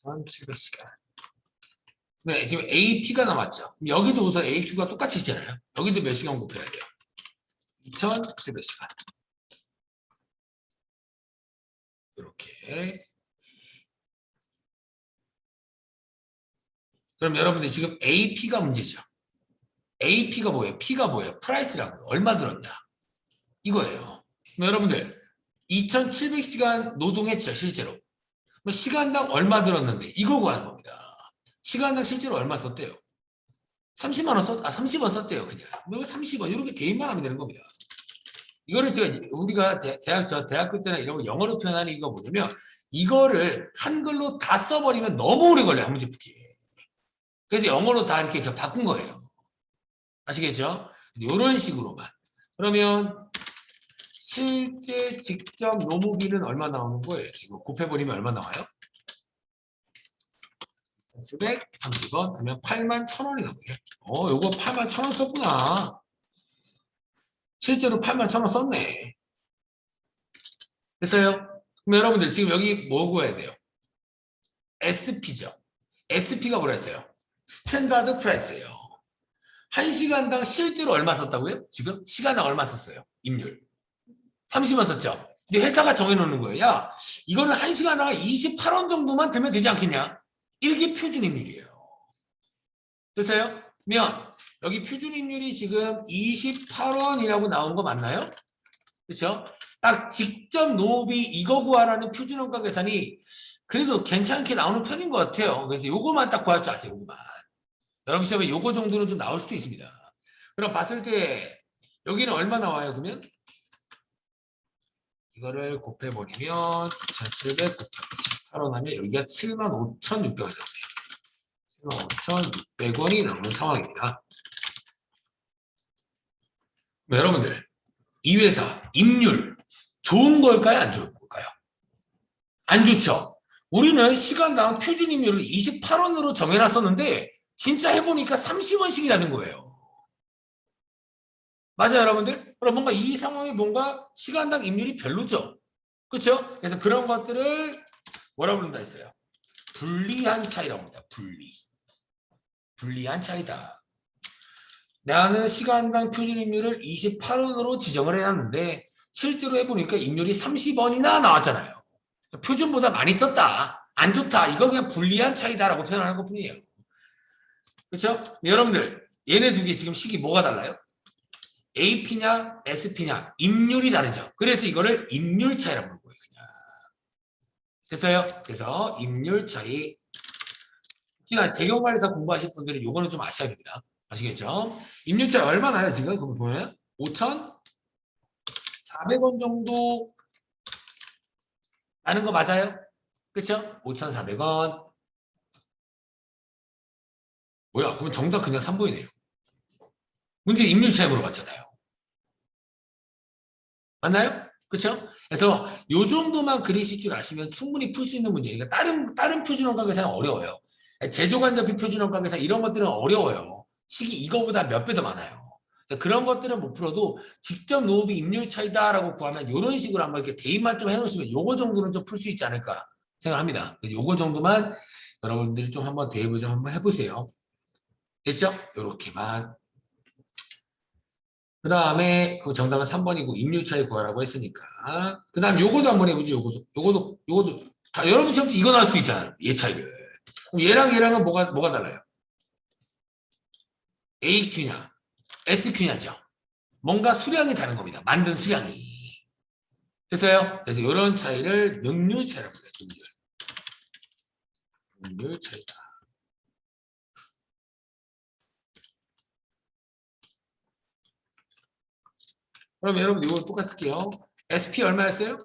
Speaker 1: 1700시간. 네, 지금 AP가 남았죠. 여기도 우선 AQ가 똑같이 있잖아요. 여기도 몇 시간 곱해야 돼요? 2700시간. 이렇게. 그럼 여러분들 지금 AP가 문제죠. AP가 뭐예요? P가 뭐예요? 프라이스라고요. 얼마 들었냐? 이거예요. 그럼 여러분들 2700시간 노동했죠, 실제로. 시간당 얼마 들었는데 이걸 구하는 겁니다. 시간당 실제로 얼마 썼대요? 30만 원 30원 썼대요, 그냥. 30원 이렇게 대입만 하면 되는 겁니다. 이거를 우리가 대학교 때나 이런 거 영어로 표현하는 이유가 뭐냐면 이거를 한글로 다 써버리면 너무 오래 걸려요, 한 문제 풀기. 그래서 영어로 다 이렇게 바꾼 거예요. 아시겠죠? 이런 식으로만. 그러면 실제 직접 노무비는 얼마 나오는 거예요? 지금 곱해버리면 얼마 나와요? 730원 그러면 81,000원이 나오네요. 요거 81,000원 썼구나. 실제로 81,000원 썼네. 됐어요? 그럼 여러분들 지금 여기 뭐 구해야 돼요? SP죠. SP가 뭐라 했어요? 스탠다드 프라이스예요. 1시간당 실제로 얼마 썼다고요? 지금 시간당 얼마 썼어요? 임률 30원 썼죠. 근데 회사가 정해놓는 거예요. 야, 이거는 1시간당 28원 정도만 들면 되지 않겠냐? 이게 표준임률이에요. 됐어요? 그러면 여기 표준임률이 지금 28원이라고 나온 거 맞나요? 그렇죠? 딱 직접 노비 이거 구하라는 표준원가 계산이 그래도 괜찮게 나오는 편인 것 같아요. 그래서 요거만 딱 구할 줄 아세요. 요거만. 여러분 시험에 요거 정도는 좀 나올 수도 있습니다. 그럼 봤을 때 여기는 얼마 나와요? 그러면 이거를 곱해버리면 9,700 곱하기 28원 하면 여기가 75,600원이 나옵니다. 75,600원이 나오는 상황입니다. 여러분들 이 회사 임률 좋은 걸까요? 안 좋은 걸까요? 안 좋죠. 우리는 시간당 표준 임률을 28원으로 정해놨었는데 진짜 해보니까 30원씩이라는 거예요. 맞아요, 여러분들? 그럼 뭔가 이 상황이 뭔가 시간당 임률이 별로죠. 그렇죠? 그래서 그런 것들을 뭐라 부른다 했어요? 불리한 차이라고 합니다. 불리한 차이다. 나는 시간당 표준 임률을 28원으로 지정을 해놨는데 실제로 해보니까 임률이 30원이나 나왔잖아요. 표준보다 많이 썼다. 안 좋다. 이거 그냥 불리한 차이다라고 표현하는 것 뿐이에요. 그렇죠? 여러분들 얘네 두 개 지금 식이 뭐가 달라요? AP냐 SP냐 임률이 다르죠. 그래서 이거를 임률 차이라고 부르는 거예요. 그냥. 됐어요? 그래서 임률 차이. 특히나 재경관리사 공부하실 분들은 요거는 좀 아셔야 됩니다. 아시겠죠? 임률 차이 얼마나요 지금? 그럼 보면 5,400원 정도 나는 거 맞아요? 그렇죠? 5,400원. 뭐야? 그럼 정답 그냥 3번이네요. 문제 임률 차이 물어봤잖아요. 맞나요? 그렇죠? 그래서 요 정도만 그리실 줄 아시면 충분히 풀 수 있는 문제니까 다른 표준원가 계산은 어려워요. 제조관자비 표준원가 계산 이런 것들은 어려워요. 식이 이거보다 몇 배 더 많아요. 그런 것들은 못 풀어도 직접 노후비 임률 차이다라고 구하면 이런 식으로 한번 이렇게 대입만 좀 해놓으시면 요거 정도는 좀 풀 수 있지 않을까 생각합니다. 요거 정도만 여러분들이 좀 한번 대입을 좀 한번 해보세요. 됐죠? 요렇게만. 그 다음에 그 정답은 3번이고 임률 차이 구하라고 했으니까. 그 다음 요거도 한번 해보죠. 요거도 다 여러분 시험 때 이거 나올 수 있잖아요. 얘 차이를. 그럼 얘랑은 뭐가 달라요? AQ냐 SQ냐죠. 뭔가 수량이 다른 겁니다. 만든 수량이. 됐어요? 그래서 이런 차이를 능률 차이라고 해요. 능률 차이다. 그럼 여러분 이거 똑같이 쓸게요. SP 얼마였어요?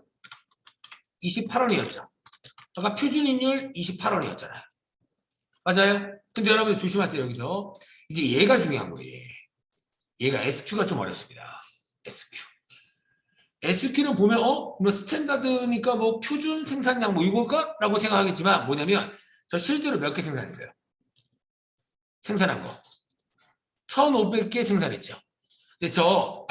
Speaker 1: 28원이었죠. 아까 표준임률 28원이었잖아요. 맞아요? 근데 여러분 조심하세요. 여기서 이제 얘가 중요한 거예요. 얘가 SQ가 좀 어렵습니다. SQ는 보면 뭐 스탠다드니까 뭐 표준 생산량 뭐 이걸까? 라고 생각하겠지만 뭐냐면 저 실제로 몇 개 생산했어요. 생산한 거 1,500개 생산했죠. 근데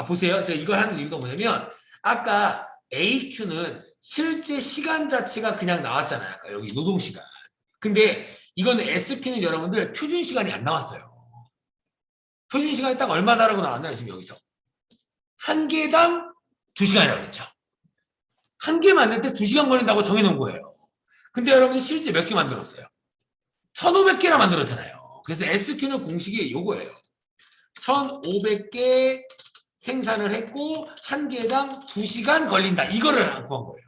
Speaker 1: 보세요. 제가 이걸 하는 이유가 뭐냐면 아까 AQ는 실제 시간 자체가 그냥 나왔잖아요. 아까 여기 노동시간. 근데 이거는 SQ는 여러분들 표준 시간이 안 나왔어요. 표준 시간이 딱 얼마다라고 나왔나요? 지금 여기서 한 개당 2시간이라고 그랬죠. 한 개 만들 때 2시간 걸린다고 정해놓은 거예요. 근데 여러분이 실제 몇 개 만들었어요? 1,500개나 만들었잖아요. 그래서 SQ는 공식이 요거예요. 1,500개 생산을 했고 한 개당 2시간 걸린다. 이거를 구한 거예요.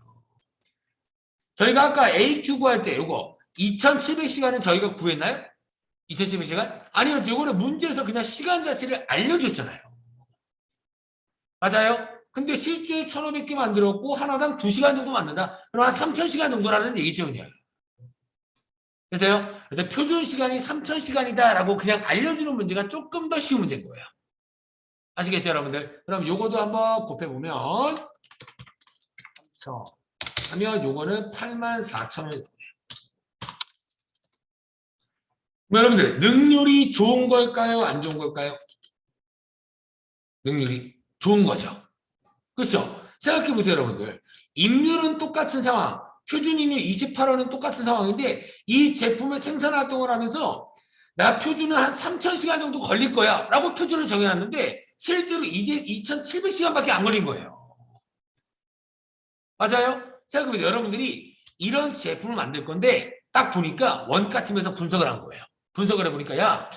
Speaker 1: 저희가 아까 AQ 구할 때 요거 2,700시간은 저희가 구했나요? 2,700시간? 아니요. 요거는 문제에서 그냥 시간 자체를 알려줬잖아요. 맞아요? 근데 실제 1,500개 만들었고 하나당 2시간 정도 만든다. 그럼 한 3,000시간 정도라는 얘기죠. 그냥. 그래서 표준 시간이 3,000시간이다 라고 그냥 알려주는 문제가 조금 더 쉬운 문제인 거예요. 아시겠죠, 여러분들? 그럼 요거도 한번 곱해보면 3,000 하면 요거는 84,000원. 여러분들 능률이 좋은 걸까요? 안 좋은 걸까요? 능률이 좋은 거죠. 그렇죠? 생각해보세요, 여러분들. 임률은 똑같은 상황. 표준 임률 28원은 똑같은 상황인데 이 제품을 생산 활동을 하면서 나 표준은 한 3,000시간 정도 걸릴 거야 라고 표준을 정해놨는데 실제로 이제 2,700시간밖에 안 걸린 거예요. 맞아요? 생각해보세요. 여러분들이 이런 제품을 만들 건데 딱 보니까 원가팀에서 분석을 한 거예요. 분석을 해보니까 야,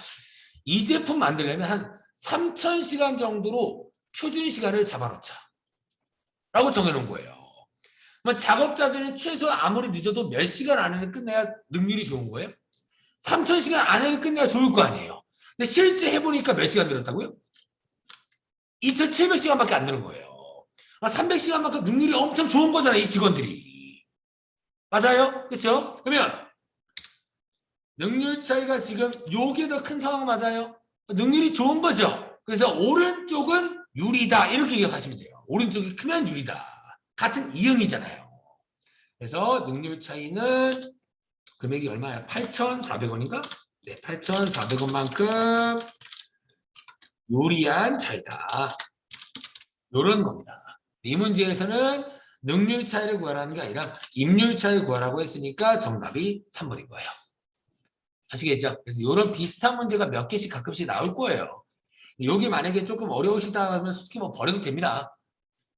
Speaker 1: 이 제품 만들려면 한 3,000시간 정도로 표준 시간을 잡아놓자 라고 정해놓은 거예요. 그럼 작업자들은 최소 아무리 늦어도 몇 시간 안에는 끝내야 능률이 좋은 거예요? 3,000시간 안에는 끝내야 좋을 거 아니에요. 근데 실제 해보니까 몇 시간 들었다고요? 2,700시간밖에 안 되는 거예요. 300시간만큼 능률이 엄청 좋은 거잖아요, 이 직원들이. 맞아요? 그렇죠? 그러면 능률 차이가 지금 요게 더 큰 상황 맞아요? 능률이 좋은 거죠. 그래서 오른쪽은 유리다 이렇게 기억하시면 돼요. 오른쪽이 크면 유리다. 같은 이응이잖아요. 그래서 능률 차이는 금액이 얼마야? 8,400원인가? 네, 8,400원만큼 요리한 차이다. 요런 겁니다. 이 문제에서는 능률 차이를 구하라는 게 아니라 임률 차이를 구하라고 했으니까 정답이 3번인 거예요. 아시겠죠? 그래서 이런 비슷한 문제가 몇 개씩 가끔씩 나올 거예요. 여기 만약에 조금 어려우시다 하면 솔직히 뭐 버려도 됩니다.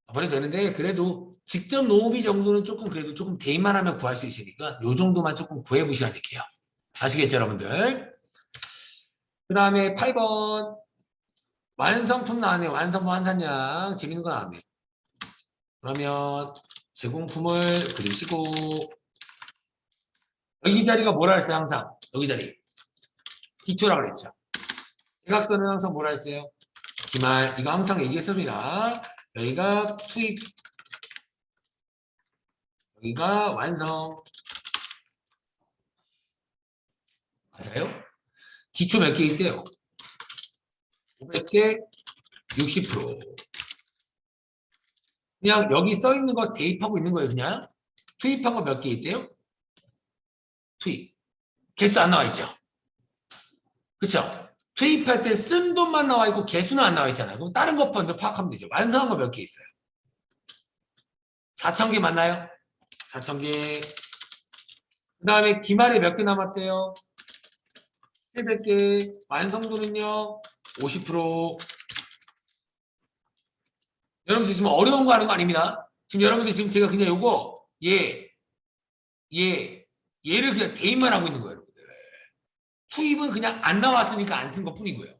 Speaker 1: 버려도 되는데 그래도 직접 노비 정도는 조금 그래도 조금 대입만 하면 구할 수 있으니까 요 정도만 조금 구해보시면 될게요. 아시겠죠, 여러분들? 그 다음에 8번 완성품 나왔네요. 완성품 환산량 재밌는 거 나왔네요. 그러면 제공품을 그리시고 여기 자리가 뭐라 했어요? 항상 여기 자리 기초라고 그랬죠. 대각선은 항상 뭐라 했어요? 기말. 이거 항상 얘기했습니다. 여기가 투입, 여기가 완성. 맞아요? 기초 몇 개 있대요? 500개 60%. 그냥 여기 써 있는 거 대입하고 있는 거예요. 그냥 투입한 거 몇 개 있대요? 투입. 개수 안 나와 있죠? 그렇죠? 투입할 때 쓴 돈만 나와 있고 개수는 안 나와 있잖아요. 그럼 다른 것 먼저 파악하면 되죠. 완성한 거 몇 개 있어요? 4,000개 맞나요? 4,000개. 그 다음에 기말에 몇 개 남았대요? 700개. 완성도는요? 50%. 여러분들 지금 어려운 거 하는 거 아닙니다. 지금 여러분들 지금 제가 그냥 요거 얘를 그냥 대입만 하고 있는 거예요. 여러분들. 투입은 그냥 안 나왔으니까 안 쓴 것 뿐이고요.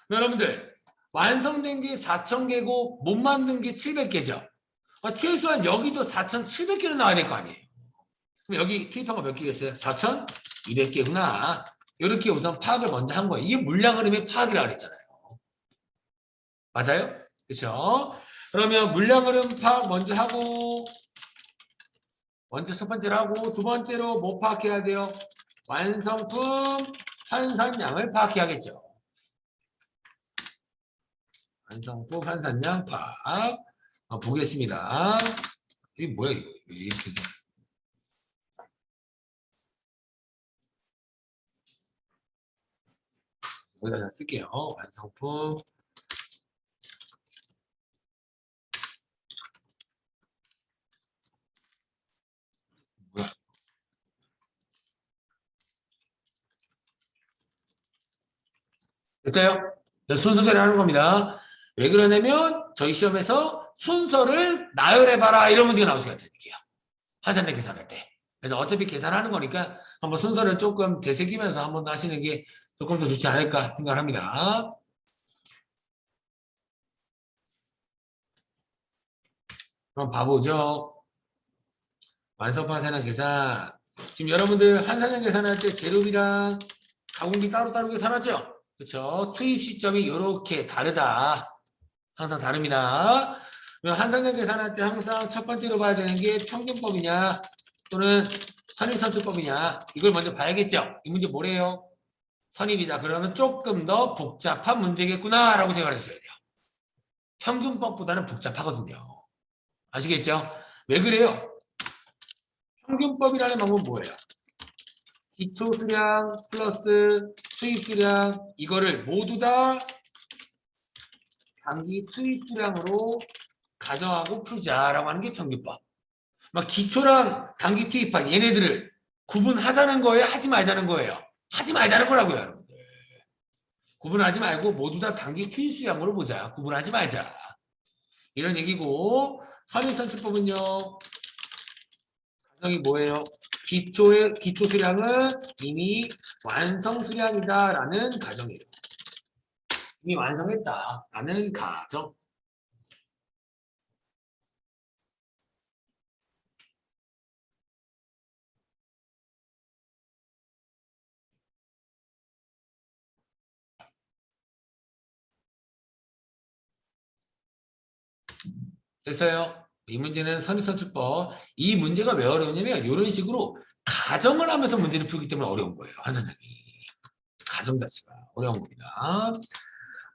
Speaker 1: 여러분들 완성된 게 4,000개고 못 만든 게 700개죠. 최소한 여기도 4,700개는 나와야 될 거 아니에요. 그럼 여기 투입한 거 몇 개겠어요? 4,200개구나. 이렇게 우선 파악을 먼저 한 거예요. 이게 물량 흐름의 파악이라고 그랬잖아요. 맞아요? 그렇죠? 그러면 물량 흐름 파악 먼저 하고 먼저 첫 번째로 하고 두 번째로 뭐 파악해야 돼요? 완성품 환산량을 파악해야겠죠. 완성품 환산량 파악 보겠습니다. 이게 뭐야 이거 이렇게 여기다 쓸게요. 완성품 뭐야? 됐어요? 순서대로 하는 겁니다. 왜 그러냐면 저희 시험에서 순서를 나열해봐라 이런 문제가 나올 수가 있거든요. 환산량 계산할 때. 그래서 어차피 계산하는 거니까 한번 순서를 조금 되새기면서 한번 하시는 게 조금 더 좋지 않을까 생각합니다. 그럼 봐보죠. 완성품 환산량 계산. 지금 여러분들 환산량 계산할 때 재료비랑 가공비 따로따로 계산하죠? 그렇죠? 투입 시점이 이렇게 다르다. 항상 다릅니다. 환산량 계산할 때 항상 첫 번째로 봐야 되는 게 평균법이냐 또는 선입선출법이냐 이걸 먼저 봐야겠죠. 이 문제 뭐래요? 선입이다. 그러면 조금 더 복잡한 문제겠구나 라고 생각을 해주셔야 돼요. 평균법보다는 복잡하거든요. 아시겠죠? 왜 그래요? 평균법이라는 방법은 뭐예요? 기초 수량 플러스 투입 수량 이거를 모두 다 단기 투입 수량으로 가정하고 풀자라고 하는 게 평균법. 막 기초랑 단기 투입한 얘네들을 구분하자는 거예요? 하지 말자는 거예요? 하지 말자는 거라고요, 여러분들. 구분하지 말고 모두 다 단기 투입 수량으로 보자. 구분하지 말자. 이런 얘기고, 선입선출법은요, 가정이 뭐예요? 기초 수량은 이미 완성 수량이다라는 가정이에요. 이미 완성했다라는 가정. 됐어요? 이 문제는 선입선출법. 이 문제가 왜 어려우냐면 이런 식으로 가정을 하면서 문제를 풀기 때문에 어려운 거예요. 환산량이. 가정 자체가 어려운 겁니다.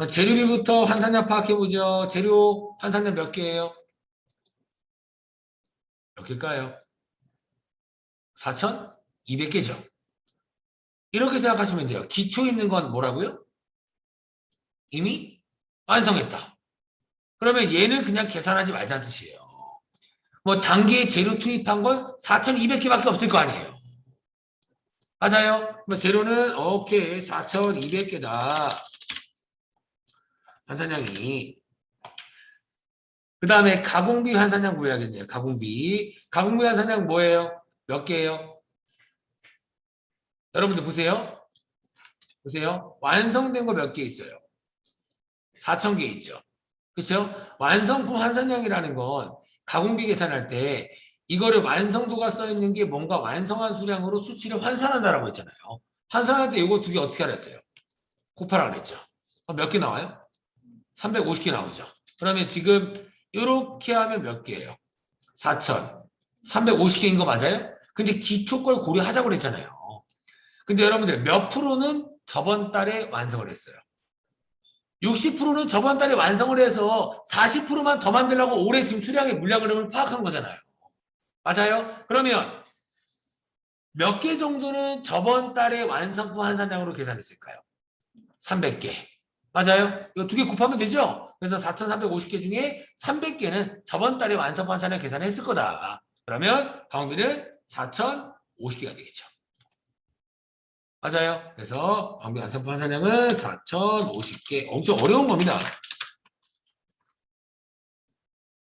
Speaker 1: 재료비부터 환산량 파악해보죠. 재료 환산량 몇 개예요? 몇 개일까요? 4,200개죠. 이렇게 생각하시면 돼요. 기초 있는 건 뭐라고요? 이미 완성했다. 그러면 얘는 그냥 계산하지 말자는 뜻이에요. 뭐 단기에 재료 투입한 건 4,200개밖에 없을 거 아니에요. 맞아요? 뭐 재료는 오케이 4,200개다. 환산량이. 그 다음에 가공비 환산량 구해야겠네요. 가공비. 가공비 환산량 뭐예요? 몇 개예요? 여러분들 보세요. 보세요. 완성된 거 몇 개 있어요? 4,000개 있죠. 그렇죠? 완성품 환산량이라는 건 가공비 계산할 때 이거를 완성도가 써 있는 게 뭔가 완성한 수량으로 수치를 환산한다라고 했잖아요. 환산할 때 이거 두 개 어떻게 하랬어요? 곱하라 그랬죠. 몇 개 나와요? 350개 나오죠. 그러면 지금 이렇게 하면 몇 개예요? 4,000. 350개인 거 맞아요? 근데 기초 걸 고려하자고 그랬잖아요. 근데 여러분들 몇 프로는 저번 달에 완성을 했어요? 60%는 저번 달에 완성을 해서 40%만 더 만들려고 올해 지금 수량의 물량 흐름을 파악한 거잖아요. 맞아요? 그러면 몇 개 정도는 저번 달에 완성품 환산량으로 계산했을까요? 300개. 맞아요? 이거 두 개 곱하면 되죠? 그래서 4,350개 중에 300개는 저번 달에 완성품 환산량 계산했을 거다. 그러면 방비는 4,050개가 되겠죠. 맞아요? 그래서 방비 완성품 환산량은 4,050개. 엄청 어려운 겁니다.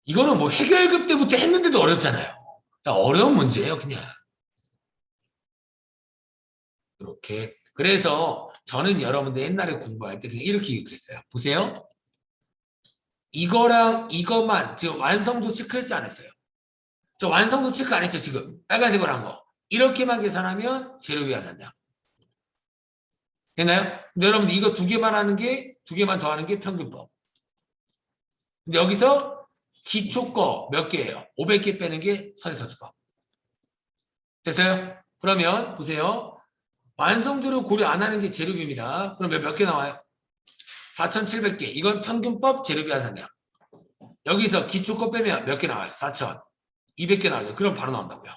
Speaker 1: 이거는 뭐 해결급 때부터 했는데도 어렵잖아요. 어려운 문제예요, 그냥. 이렇게. 그래서 저는 여러분들 옛날에 공부할 때 그냥 이렇게 기억했어요. 보세요. 이거랑 이것만 지금 완성도 체크했어 안 했어요? 저 완성도 체크 안 했죠, 지금. 빨간색으로 한 거. 이렇게만 계산하면 재료비 환산량. 됐나요? 근데 여러분들 이거 두 개만 하는 게, 두 개만 더 하는 게 평균법. 근데 여기서 기초 거 몇 개예요? 500개 빼는 게 선의서술법. 됐어요? 그러면 보세요. 완성도를 고려 안 하는 게 재료비입니다. 그럼 몇 개 나와요? 4,700개. 이건 평균법 재료비 환산량. 여기서 기초 거 빼면 몇 개 나와요? 4,200개 나와요. 그럼 바로 나온다고요.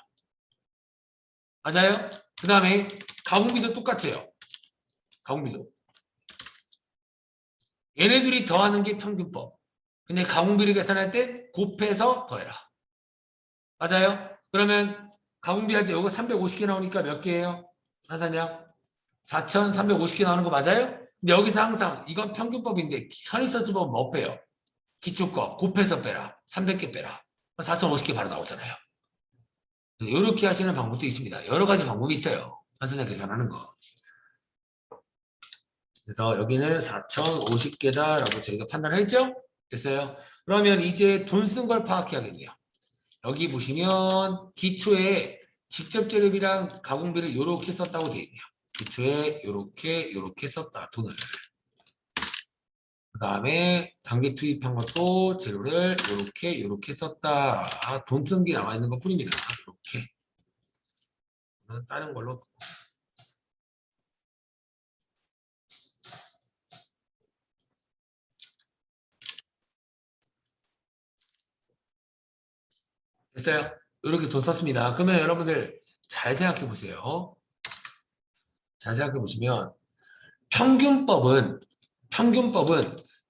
Speaker 1: 맞아요? 그 다음에 가공비도 똑같아요. 가공비도. 얘네들이 더하는 게 평균법. 근데 가공비를 계산할 때 곱해서 더해라. 맞아요? 그러면 가공비 할 때 이거 350개 나오니까 몇 개예요? 환산량? 4,350개 나오는 거 맞아요? 근데 여기서 항상 이건 평균법인데 선입선출법은 뭐 빼요? 기초 거 곱해서 빼라. 300개 빼라. 4,050개 바로 나오잖아요. 이렇게 하시는 방법도 있습니다. 여러 가지 방법이 있어요. 환산량 계산하는 거. 그래서 여기는 4,050개다라고 저희가 판단했죠? 됐어요? 그러면 이제 돈 쓴 걸 파악해야겠네요. 여기 보시면 기초에 직접 재료비랑 가공비를 이렇게 썼다고 되어 있네요. 기초에 이렇게 썼다. 돈을. 그 다음에 단기 투입한 것도 재료를 이렇게 썼다. 돈 쓴 게 나와 있는 것 뿐입니다. 이렇게. 다른 걸로. 됐어요? 이렇게 돈 썼습니다. 그러면 여러분들 잘 생각해 보세요. 잘 생각해 보시면 평균법은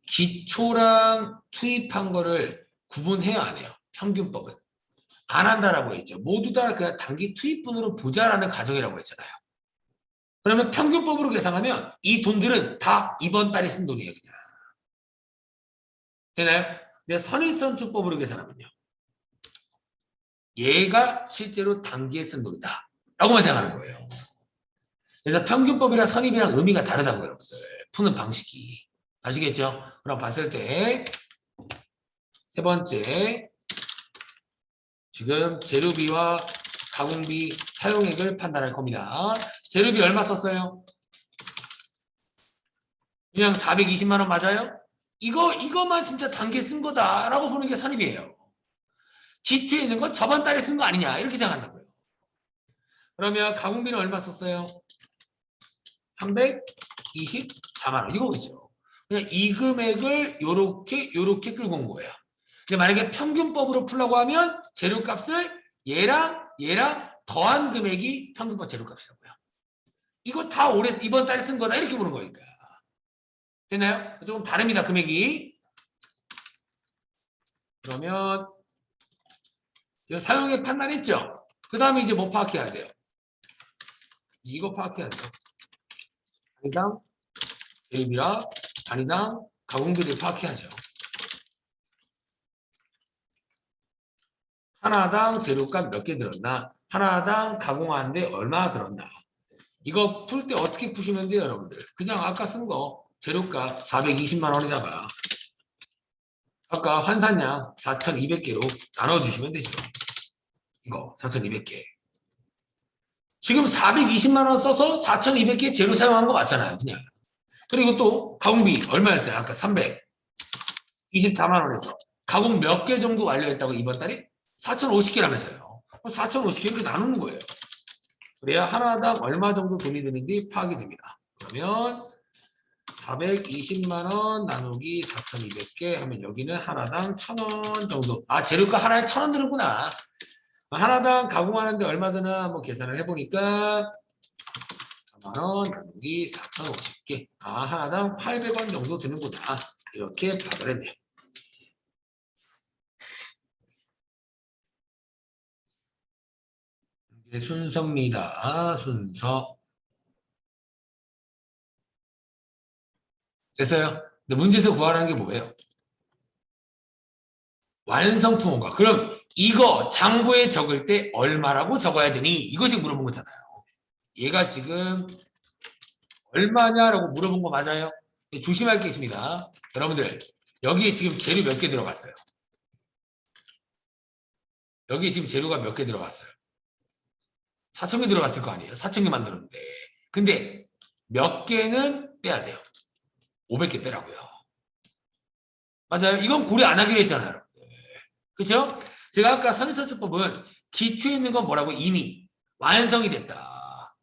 Speaker 1: 기초랑 투입한 거를 구분해야 안 해요. 평균법은. 안 한다라고 했죠. 모두 다 그냥 단기 투입분으로 보자라는 가정이라고 했잖아요. 그러면 평균법으로 계산하면 이 돈들은 다 이번 달에 쓴 돈이에요. 그냥. 되나요? 근데 선입선출법으로 계산하면요. 얘가 실제로 단기에 쓴 돈이다. 라고만 생각하는 거예요. 그래서 평균법이랑 선입이랑 의미가 다르다고요, 여러분들. 푸는 방식이. 아시겠죠? 그럼 봤을 때 세 번째, 지금 재료비와 가공비 사용액을 판단할 겁니다. 재료비 얼마 썼어요? 그냥 420만 원 맞아요? 이거만 진짜 단계 쓴 거다라고 보는 게 선입이에요. 기초에 있는 건 저번 달에 쓴 거 아니냐 이렇게 생각한다고요. 그러면 가공비는 얼마 썼어요? 324만 원 이거겠죠. 그냥 이 금액을 요렇게 끌고 온 거예요. 근데 만약에 평균법으로 풀려고 하면 재료값을 얘랑 더한 금액이 평균법 재료값이라고요. 이거 다 올해 이번 달에 쓴 거다 이렇게 보는 거니까. 됐나요? 조금 다릅니다 금액이. 그러면 사용액 판단했죠? 그 다음에 이제 뭐 파악해야 돼요? 이거 파악해야 돼요. 단위당 대입이라 단위당 가공비를 파악해야죠. 하나당 재료값 몇 개 들었나? 하나당 가공하는데 얼마 들었나? 이거 풀 때 어떻게 푸시면 돼요, 여러분들? 그냥 아까 쓴 거 재료값 420만 원에다가 아까 환산량 4,200개로 나눠주시면 되죠. 이거 4,200개. 지금 420만 원 써서 4,200개 재료 사용한 거 맞잖아요, 그냥. 그리고 또 가공비 얼마였어요? 아까 324만 원에서 가공 몇 개 정도 완료했다고 이번 달에? 4,050개라면서요. 4,050개 이렇게 나누는 거예요. 그래야 하나당 얼마 정도 돈이 드는지 파악이 됩니다. 그러면 420만 원 나누기 4,200개 하면 여기는 하나당 1,000원 정도. 아, 재료가 하나에 1,000원 드는구나. 하나당 가공하는데 얼마 드나 한번 계산을 해보니까 4만원 나누기 4,050개. 아, 하나당 800원 정도 드는구나. 이렇게 파악을 했네요. 이게 순서입니다. 순서. 됐어요? 근데 문제에서 구하라는 게 뭐예요? 완성품원가. 그럼 이거 장부에 적을 때 얼마라고 적어야 되니? 이것이 물어본 거잖아요. 얘가 지금 얼마냐라고 물어본 거 맞아요? 조심할 게 있습니다. 여러분들 여기에 지금 재료 몇 개 들어갔어요? 여기 지금 재료가 몇 개 들어갔어요? 4,000개 들어갔을 거 아니에요? 4,000개 만들었는데. 근데 몇 개는 빼야 돼요. 500개 빼라고요. 맞아요? 이건 고려 안 하기로 했잖아요. 그렇죠? 제가 아까 선의선출법은 기초에 있는 건 뭐라고? 이미 완성이 됐다.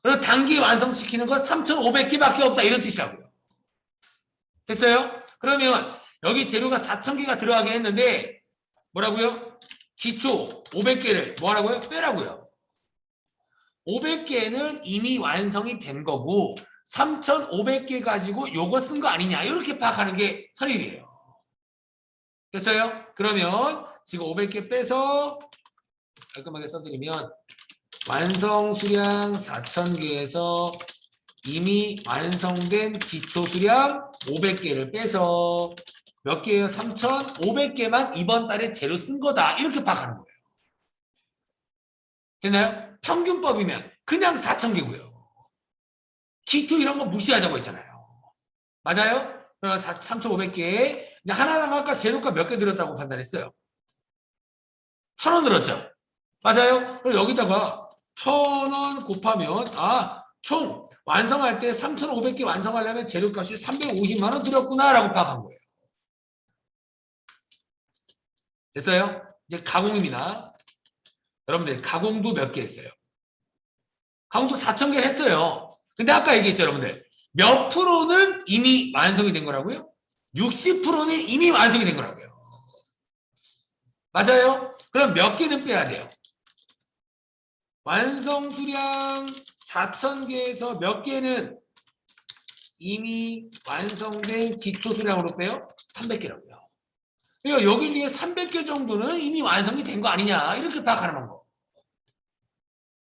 Speaker 1: 그리고 단기 완성시키는 건 3,500개밖에 없다. 이런 뜻이라고요. 됐어요? 그러면 여기 재료가 4,000개가 들어가긴 했는데 뭐라고요? 기초 500개를 뭐 하라고요? 빼라고요. 500개는 이미 완성이 된 거고 3,500개 가지고 요거 쓴 거 아니냐 이렇게 파악하는 게 선입이에요. 됐어요? 그러면 지금 500개 빼서 깔끔하게 써드리면 완성 수량 4,000개에서 이미 완성된 기초 수량 500개를 빼서 몇 개예요? 3,500개만 이번 달에 재료 쓴 거다. 이렇게 파악하는 거예요. 됐나요? 평균법이면 그냥 4,000개고요. 기초 이런 거 무시하자고 했잖아요. 맞아요? 그럼 3,500개. 근데 하나당 아까 재료값 몇 개 들었다고 판단했어요? 1,000원 들었죠? 맞아요? 그럼 여기다가 1,000원 곱하면 총 완성할 때 3,500개 완성하려면 재료값이 350만 원 들었구나라고 파악한 거예요. 됐어요? 이제 가공입니다. 여러분들 가공도 몇 개 했어요? 가공도 4,000개를 했어요. 근데 아까 얘기했죠, 여러분들. 몇 프로는 이미 완성이 된 거라고요? 60%는 이미 완성이 된 거라고요. 맞아요? 그럼 몇 개는 빼야 돼요? 완성 수량 4,000개에서 몇 개는 이미 완성된 기초 수량으로 빼요? 300개라고요. 그러니까 여기 중에 300개 정도는 이미 완성이 된 거 아니냐 이렇게 파악하는 방법.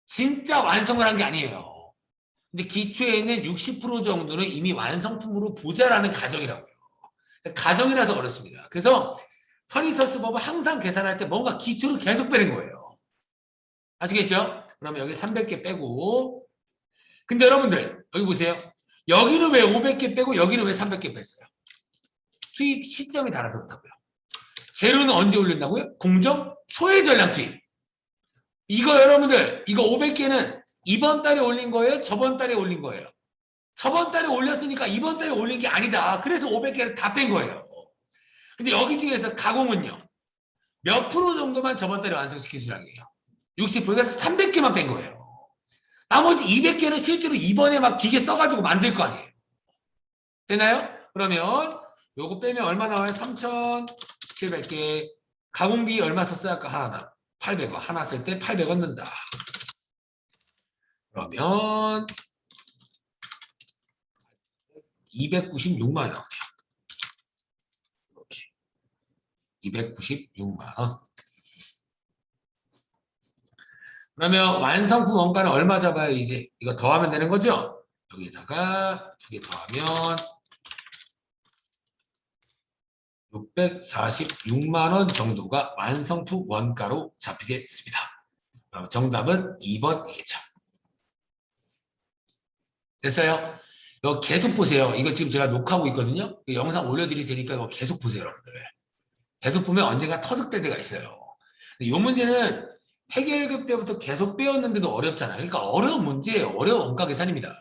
Speaker 1: 진짜 완성을 한 게 아니에요. 근데 기초에는 60% 정도는 이미 완성품으로 보자라는 가정이라고요. 가정이라서 어렵습니다. 그래서 선의설주법은 항상 계산할 때 뭔가 기초를 계속 빼는 거예요. 아시겠죠? 그러면 여기 300개 빼고, 근데 여러분들 여기 보세요. 여기는 왜 500개 빼고 여기는 왜 300개 뺐어요? 투입 시점이 달라서 그렇다고요. 재료는 언제 올린다고요? 공정 초의 전량 투입. 이거 여러분들 이거 500개는 이번 달에 올린 거예요? 저번 달에 올린 거예요? 저번 달에 올렸으니까 이번 달에 올린 게 아니다. 그래서 500개를 다 뺀 거예요. 근데 여기 중에서 가공은요. 몇 프로 정도만 저번 달에 완성시킨 수량이에요. 60%에서 300개만 뺀 거예요. 나머지 200개는 실제로 이번에 막 기계 써가지고 만들 거 아니에요. 되나요? 그러면 요거 빼면 얼마 나와요? 3,700개. 가공비 얼마 썼어요? 아까 하나당 800원. 하나 쓸 때 800원 든다. 그러면 296만 원 나오네요. 이렇게 296만 원. 그러면 완성품 원가는 얼마 잡아요? 이제 이거 더하면 되는 거죠? 여기다가 2개 더하면 646만 원 정도가 완성품 원가로 잡히겠습니다. 그럼 정답은 2번이겠죠. 됐어요? 이거 계속 보세요. 이거 지금 제가 녹화하고 있거든요. 영상 올려드릴 테니까 이거 계속 보세요, 여러분들. 계속 보면 언젠가 터득될 때가 있어요. 이 문제는 해결급 때부터 계속 배웠는데도 어렵잖아요. 그러니까 어려운 문제예요. 어려운 원가 계산입니다.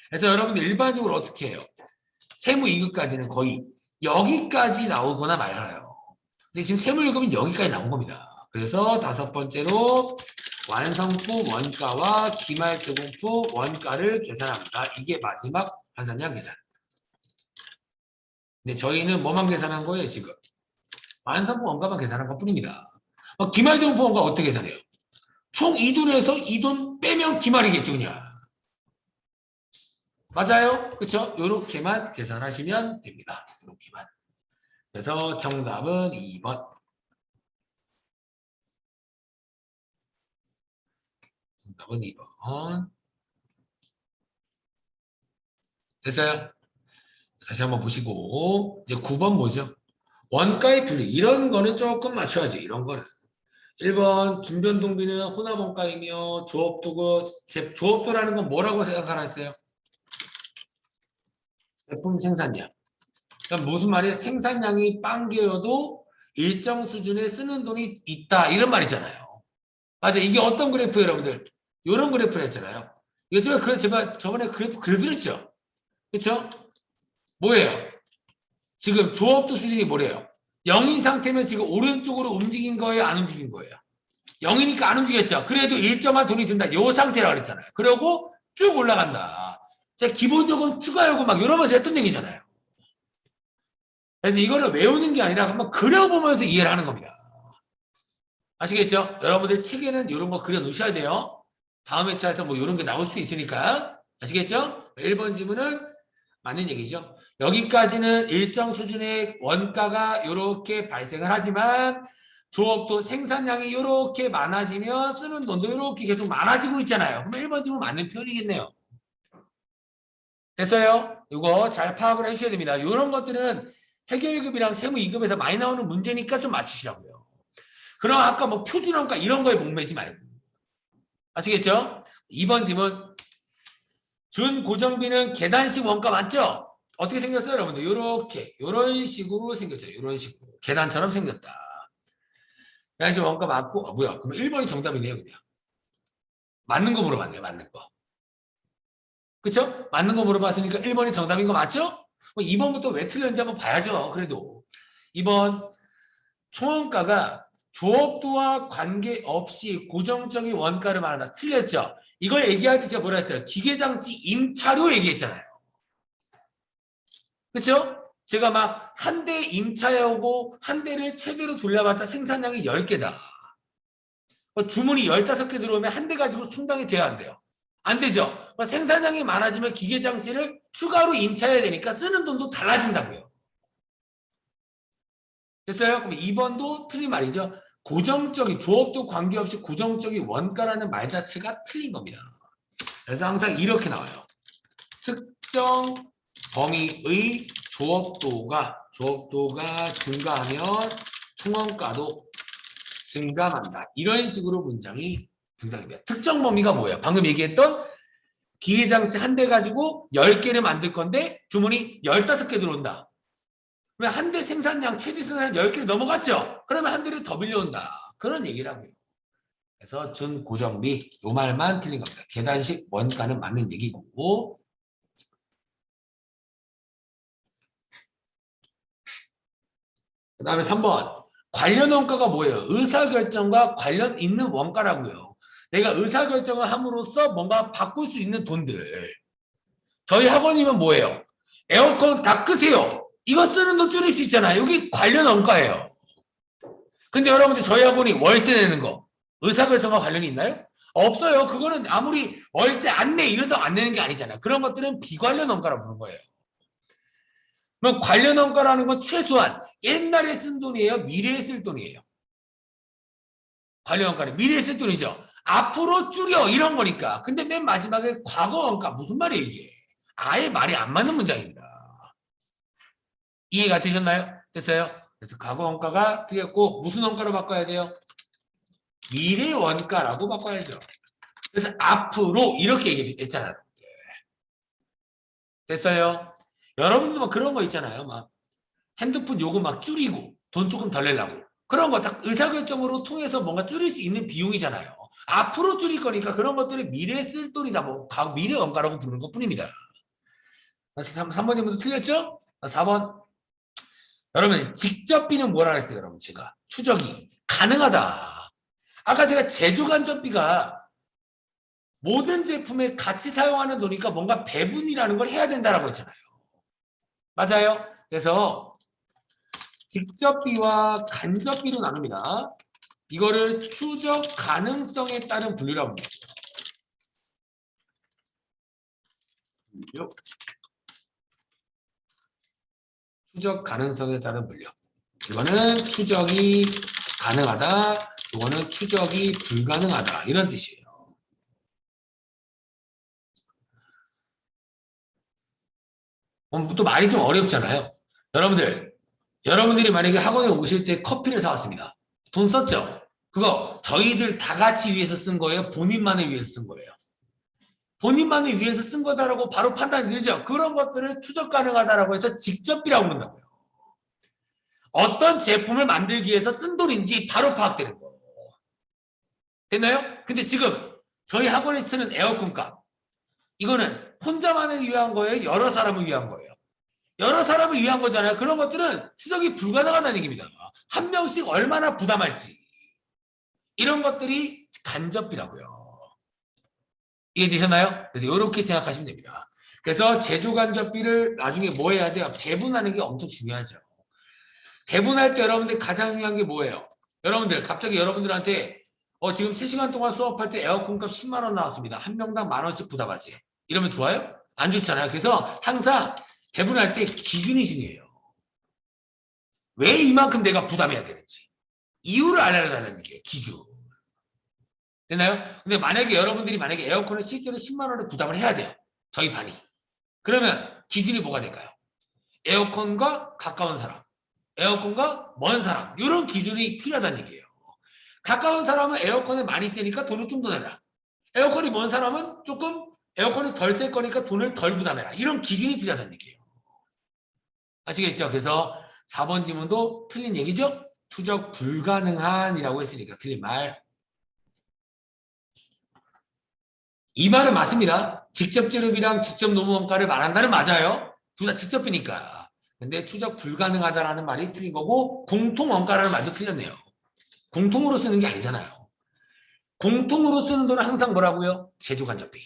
Speaker 1: 그래서 여러분들 일반적으로 어떻게 해요? 세무 2급까지는 거의 여기까지 나오거나 말아요. 근데 지금 세무 1급은 여기까지 나온 겁니다. 그래서 5번째로 완성품 원가와 기말 제공품 원가를 계산합니다. 이게 마지막 환산량 계산. 근데 저희는 뭐만 계산한 거예요, 지금? 완성품 원가만 계산한 것 뿐입니다. 기말 제공품 원가 어떻게 계산해요? 총 2돈에서 2돈 빼면 기말이겠죠, 그냥. 맞아요? 그렇죠? 요렇게만 계산하시면 됩니다. 요렇게만. 그래서 정답은 2번. 정답은 2번. 됐어요? 다시 한번 보시고 이제 9번 뭐죠? 원가의 분리. 이런 거는 조금 맞춰야지. 이런 거는. 1번 준변동비는 혼합원가이며 조업도고 조업도라는 건 뭐라고 생각하셨어요? 제품 생산량. 그럼 무슨 말이에요? 생산량이 빵개여도 일정 수준에 쓰는 돈이 있다. 이런 말이잖아요. 맞아. 이게 어떤 그래프예요, 여러분들? 이런 그래프를 했잖아요. 이거 제가 저번에 그래프 그렸죠? 그렇죠? 뭐예요? 지금 조업도 수준이 뭐래요? 0인 상태면 지금 오른쪽으로 움직인 거예요? 안 움직인 거예요? 0이니까 안 움직였죠? 그래도 일정한 돈이 든다. 이 상태라고 그랬잖아요. 그러고 쭉 올라간다. 자, 기본적으로 추가요금 막 이러면서 했던 얘기잖아요. 그래서 이거를 외우는 게 아니라 한번 그려보면서 이해를 하는 겁니다. 아시겠죠? 여러분들 책에는 이런 거 그려 놓으셔야 돼요. 다음 회차에서 뭐 이런 게 나올 수 있으니까. 아시겠죠? 1번 지문은 맞는 얘기죠. 여기까지는 일정 수준의 원가가 이렇게 발생을 하지만 조업도 생산량이 이렇게 많아지면 쓰는 돈도 이렇게 계속 많아지고 있잖아요. 그럼 1번 지문 맞는 표현이겠네요. 됐어요? 이거 잘 파악을 해주셔야 됩니다. 이런 것들은 해결급이랑 세무 2급에서 많이 나오는 문제니까 좀 맞추시라고요. 그럼 아까 뭐 표준원가 이런 거에 목매지 말고. 아시겠죠? 2번 질문. 준고정비는 계단식 원가 맞죠? 어떻게 생겼어요, 여러분들? 요렇게, 요런 식으로 생겼죠. 요런 식으로. 계단처럼 생겼다. 계단식 원가 맞고, 뭐야? 그럼 1번이 정답이네요, 그냥. 맞는 거 물어봤네요, 맞는 거. 그쵸? 맞는 거 물어봤으니까 1번이 정답인 거 맞죠? 2번부터 왜 틀렸는지 한번 봐야죠, 그래도. 2번, 총원가가 조업도와 관계없이 고정적인 원가를 말한다. 틀렸죠? 이거 얘기할 때 제가 뭐라 했어요? 기계장치 임차료 얘기했잖아요. 그렇죠? 제가 막 한 대 임차해오고 한 대를 최대로 돌려봤자 생산량이 10개다. 주문이 15개 들어오면 한 대 가지고 충당이 돼야 안 돼요. 안 되죠? 생산량이 많아지면 기계장치를 추가로 임차해야 되니까 쓰는 돈도 달라진다고요. 됐어요? 그럼 2번도 틀린 말이죠. 고정적인, 조업도 관계없이 고정적인 원가라는 말 자체가 틀린 겁니다. 그래서 항상 이렇게 나와요. 특정 범위의 조업도가 증가하면 총원가도 증감한다. 이런 식으로 문장이 등장합니다. 특정 범위가 뭐예요? 방금 얘기했던 기계장치 한 대 가지고 10개를 만들 건데 주문이 15개 들어온다. 그러면 한 대 생산량, 최대 생산량 10개를 넘어갔죠? 그러면 한 대를 더 빌려온다. 그런 얘기라고요. 그래서 준고정비, 요 말만 틀린 겁니다. 계단식 원가는 맞는 얘기고. 그 다음에 3번. 관련 원가가 뭐예요? 의사결정과 관련 있는 원가라고요. 내가 의사결정을 함으로써 뭔가 바꿀 수 있는 돈들. 저희 학원이면 뭐예요? 에어컨 다 끄세요. 이거 쓰는 돈 줄일 수 있잖아요. 여기 관련 원가예요. 근데 여러분들 저희 학원이 월세 내는 거 의사결정과 관련이 있나요? 없어요. 그거는 아무리 월세 안 내 이래도 안 내는 게 아니잖아요. 그런 것들은 비관련 원가라고 부르는 거예요. 그럼 관련 원가라는 건 최소한 옛날에 쓴 돈이에요? 미래에 쓸 돈이에요? 관련 원가는 미래에 쓸 돈이죠. 앞으로 줄여 이런 거니까. 근데 맨 마지막에 과거 원가 무슨 말이에요 이게? 아예 말이 안 맞는 문장입니다. 이해가 되셨나요? 됐어요? 그래서 과거 원가가 틀렸고 무슨 원가로 바꿔야 돼요? 미래 원가라고 바꿔야죠. 그래서 앞으로 이렇게 얘기했잖아요. 됐어요? 여러분도 막 그런 거 있잖아요. 막 핸드폰 요금 막 줄이고 돈 조금 덜 내려고. 그런 거 딱 의사결정으로 통해서 뭔가 줄일 수 있는 비용이잖아요. 앞으로 줄일 거니까 그런 것들이 미래에 쓸 돈이다. 뭐 미래 원가라고 부르는 것 뿐입니다. 3번님도 틀렸죠? 4번. 여러분 직접비는 뭐라 그랬어요? 여러분 제가 추적이 가능하다. 아까 제가 제조간접비가 모든 제품에 같이 사용하는 돈이니까 뭔가 배분이라는 걸 해야 된다라고 했잖아요. 맞아요? 그래서 직접비와 간접비로 나눕니다. 이거를 추적 가능성에 따른 분류라고 합니다. 추적 가능성에 따른 분류. 이거는 추적이 가능하다. 이거는 추적이 불가능하다. 이런 뜻이에요. 또 말이 좀 어렵잖아요. 여러분들이 만약에 학원에 오실 때 커피를 사왔습니다. 돈 썼죠? 그거 저희들 다 같이 위해서 쓴 거예요? 본인만을 위해서 쓴 거예요? 본인만을 위해서 쓴 거다라고 바로 판단이 되죠? 그런 것들을 추적 가능하다라고 해서 직접비라고 부른다고요. 어떤 제품을 만들기 위해서 쓴 돈인지 바로 파악되는 거예요. 됐나요? 근데 지금 저희 학원에 쓰는 에어컨 값 이거는 혼자만을 위한 거예요? 여러 사람을 위한 거예요? 여러 사람을 위한 거잖아요. 그런 것들은 추적이 불가능하다는 얘기입니다. 한 명씩 얼마나 부담할지 이런 것들이 간접비라고요. 이해되셨나요? 그래서 이렇게 생각하시면 됩니다. 그래서 제조간접비를 나중에 뭐 해야 돼요? 배분하는 게 엄청 중요하죠. 배분할 때 여러분들 가장 중요한 게 뭐예요? 여러분들 갑자기 여러분들한테 지금 3시간 동안 수업할 때 에어컨 값 10만 원 나왔습니다. 한 명당 10,000원씩 부담하세요. 이러면 좋아요? 안 좋잖아요. 그래서 항상 배분할 때 기준이 중요해요. 왜 이만큼 내가 부담해야 되는지. 이유를 알아야하는 게 기준. 됐나요? 근데 여러분들이 에어컨을 실제로 10만 원을 부담을 해야 돼요. 저희 반이. 그러면 기준이 뭐가 될까요? 에어컨과 가까운 사람, 에어컨과 먼 사람 이런 기준이 필요하다는 얘기예요. 가까운 사람은 에어컨을 많이 쓰니까 돈을 좀 더 내라. 에어컨이 먼 사람은 조금 에어컨이 덜 쓸 거니까 돈을 덜 부담해라. 이런 기준이 필요하다는 얘기예요. 아시겠죠? 그래서 4번 지문도 틀린 얘기죠? 추적 불가능한이라고 했으니까 틀린 말. 이 말은 맞습니다. 직접 재료비랑 직접 노무 원가를 말한다는 맞아요. 둘 다 직접비니까. 근데 추적 불가능하다라는 말이 틀린 거고 공통 원가라는 말도 틀렸네요. 공통으로 쓰는 게 아니잖아요. 공통으로 쓰는 돈은 항상 뭐라고요? 제조간접비.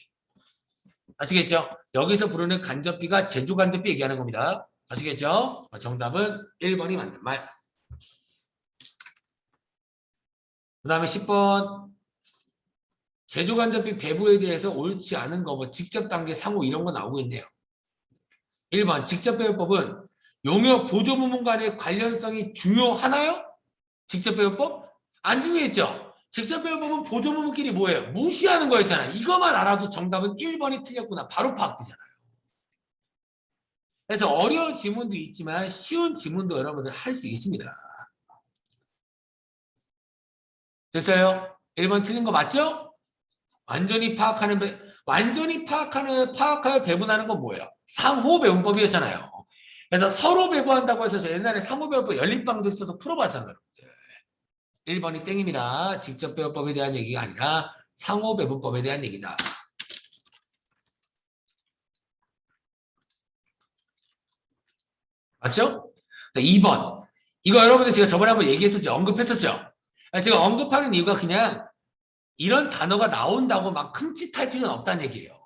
Speaker 1: 아시겠죠? 여기서 부르는 간접비가 제조간접비 얘기하는 겁니다. 아시겠죠? 정답은 1번이 맞는 말. 그 다음에 10번. 제조간접비 배부에 대해서 옳지 않은 거, 직접 단계 상호 이런 거 나오고 있네요. 1번. 직접 배우법은 용역 보조 부문 간의 관련성이 중요하나요? 직접 배우법? 안 중요했죠? 직접 배워보면 보조 부분끼리 뭐예요? 무시하는 거였잖아. 이것만 알아도 정답은 1번이 틀렸구나. 바로 파악되잖아요. 그래서 어려운 지문도 있지만 쉬운 지문도 여러분들 할 수 있습니다. 됐어요? 1번 틀린 거 맞죠? 완전히 파악하여 배분하는 건 뭐예요? 상호 배분법이었잖아요. 그래서 서로 배분한다고 해서 옛날에 상호 배분법 연립방도 있어서 풀어봤잖아요. 1번이 땡입니다. 직접 배분법에 대한 얘기가 아니라 상호 배분법에 대한 얘기다. 맞죠? 2번. 이거 여러분들 제가 저번에 한번 얘기했었죠. 언급했었죠. 제가 언급하는 이유가 그냥 이런 단어가 나온다고 막 흠칫할 필요는 없다는 얘기예요.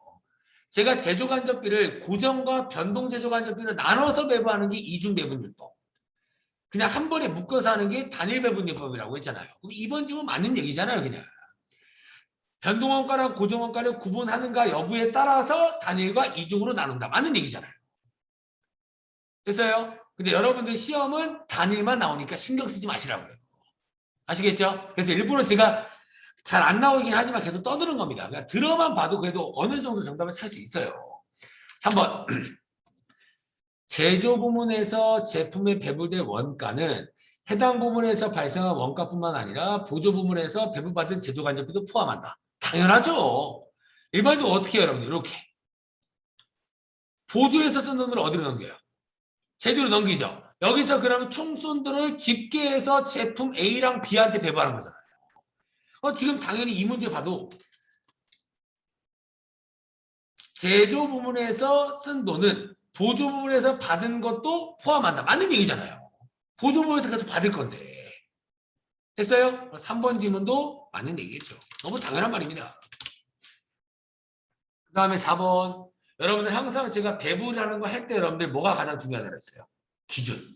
Speaker 1: 제가 제조간접비를 고정과 변동 제조간접비를 나눠서 배분하는 게 이중 배분율법. 그냥 한 번에 묶어서 하는 게 단일 배분율법이라고 했잖아요. 그럼 이번 질문 맞는 얘기잖아요, 그냥. 변동원가랑 고정원가를 구분하는가 여부에 따라서 단일과 이중으로 나눈다. 맞는 얘기잖아요. 됐어요? 근데 여러분들 시험은 단일만 나오니까 신경 쓰지 마시라고요. 아시겠죠? 그래서 일부러 제가 잘 안 나오긴 하지만 계속 떠드는 겁니다. 그러니까 들어만 봐도 그래도 어느 정도 정답을 찾을 수 있어요. 3번. 제조 부문에서 제품에 배분될 원가는 해당 부문에서 발생한 원가뿐만 아니라 보조 부문에서 배분받은 제조 간접비도 포함한다. 당연하죠. 일반적으로 어떻게 해요, 여러분들? 이렇게. 보조에서 쓴 돈을 어디로 넘겨요? 제조로 넘기죠. 여기서 그러면 총쏜돈을 집계해서 제품 A랑 B한테 배분하는 거잖아요. 지금 당연히 이 문제 봐도 제조 부문에서 쓴 돈은 보조 부문에서 받은 것도 포함한다. 맞는 얘기잖아요. 보조 부문에서 계속 받을 건데. 됐어요? 3번 질문도 맞는 얘기겠죠. 너무 당연한 말입니다. 그 다음에 4번. 여러분들 항상 제가 배분이라는 거 할 때 여러분들 뭐가 가장 중요하다고 했어요? 기준.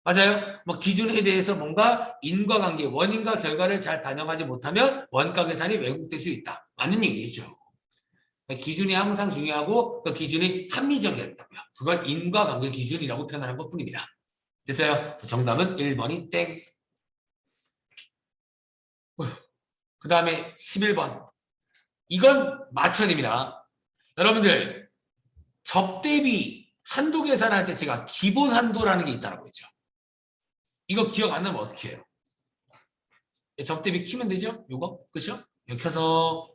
Speaker 1: 맞아요? 뭐 기준에 대해서 뭔가 인과관계, 원인과 결과를 잘 반영하지 못하면 원가 계산이 왜곡될 수 있다. 맞는 얘기죠. 기준이 항상 중요하고 그 기준이 합리적이어야 된다고요. 그걸 인과관계 기준이라고 표현하는 것뿐입니다. 됐어요? 정답은 1번이 땡. 그 다음에 11번. 이건 맞춰야 됩니다. 여러분들 접대비 한도 계산할 때 제가 기본 한도라는 게 있다고 했죠. 이거 기억 안 나면 어떻게 해요? 접대비 키면 되죠? 요거 그렇죠? 이렇게 켜서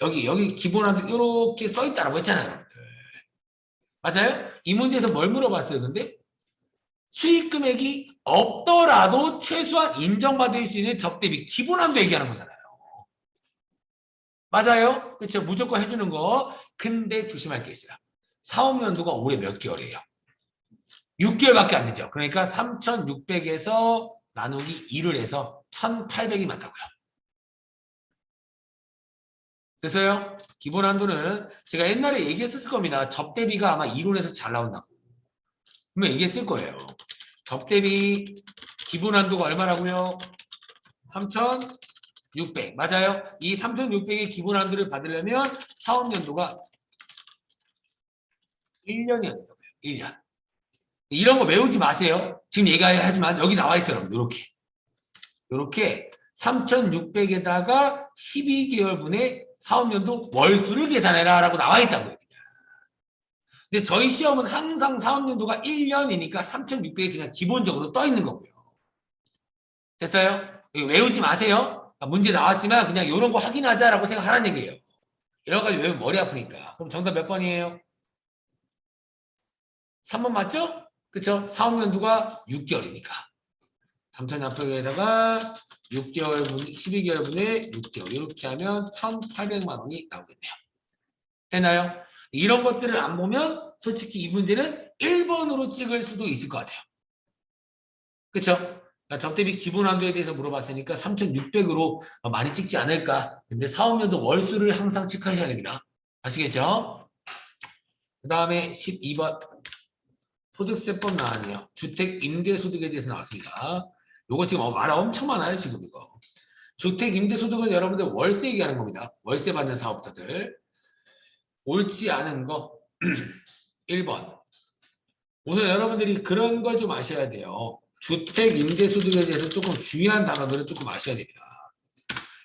Speaker 1: 여기 기본 한도 이렇게 써 있다라고 했잖아요. 맞아요? 이 문제에서 뭘 물어봤어요? 근데 수익 금액이 없더라도 최소한 인정받을 수 있는 접대비 기본 한도 얘기하는 거잖아요. 맞아요? 그렇죠? 무조건 해주는 거. 근데 조심할 게 있어요. 사업연도가 올해 몇 개월이에요? 6개월밖에 안 되죠. 그러니까 3,600에서 나누기 2를 해서 1,800이 맞다고요. 됐어요? 기본 한도는 제가 옛날에 얘기했을 겁니다. 접대비가 아마 이론에서 잘 나온다고. 그러면 얘기했을 거예요. 접대비 기본 한도가 얼마라고요? 3,600. 맞아요? 이 3,600의 기본 한도를 받으려면 사업연도가 1년이었어요. 1년. 이런 거 외우지 마세요. 지금 얘기하지만 여기 나와 있어요. 여러분. 이렇게 3,600에다가 12개월분의 사업연도 월수를 계산해라 라고 나와 있다고요. 근데 저희 시험은 항상 사업연도가 1년이니까 3,600이 그냥 기본적으로 떠 있는 거고요. 됐어요? 외우지 마세요. 문제 나왔지만 그냥 이런 거 확인하자라고 생각하라는 얘기예요. 여러 가지 외우면 머리 아프니까. 그럼 정답 몇 번이에요? 3번 맞죠? 그쵸? 사업연도가 6개월이니까. 3,600에다가 6개월분, 12개월분에 6개월. 이렇게 하면 1,800만 원이 나오겠네요. 되나요? 이런 것들을 안 보면 솔직히 이 문제는 1번으로 찍을 수도 있을 것 같아요. 그쵸? 접대비 기본 한도에 대해서 물어봤으니까 3,600으로 많이 찍지 않을까. 근데 사업연도 월수를 항상 체크하셔야 됩니다. 아시겠죠? 그 다음에 12번. 소득세법 나왔네요. 주택 임대소득에 대해서 나왔습니다. 요거 지금 말 엄청 많아요, 지금 이거. 주택 임대소득은 여러분들 월세 얘기하는 겁니다. 월세 받는 사업자들. 옳지 않은 거 1번. 우선 여러분들이 그런 걸 좀 아셔야 돼요. 주택 임대소득에 대해서 조금 중요한 단어들을 조금 아셔야 됩니다.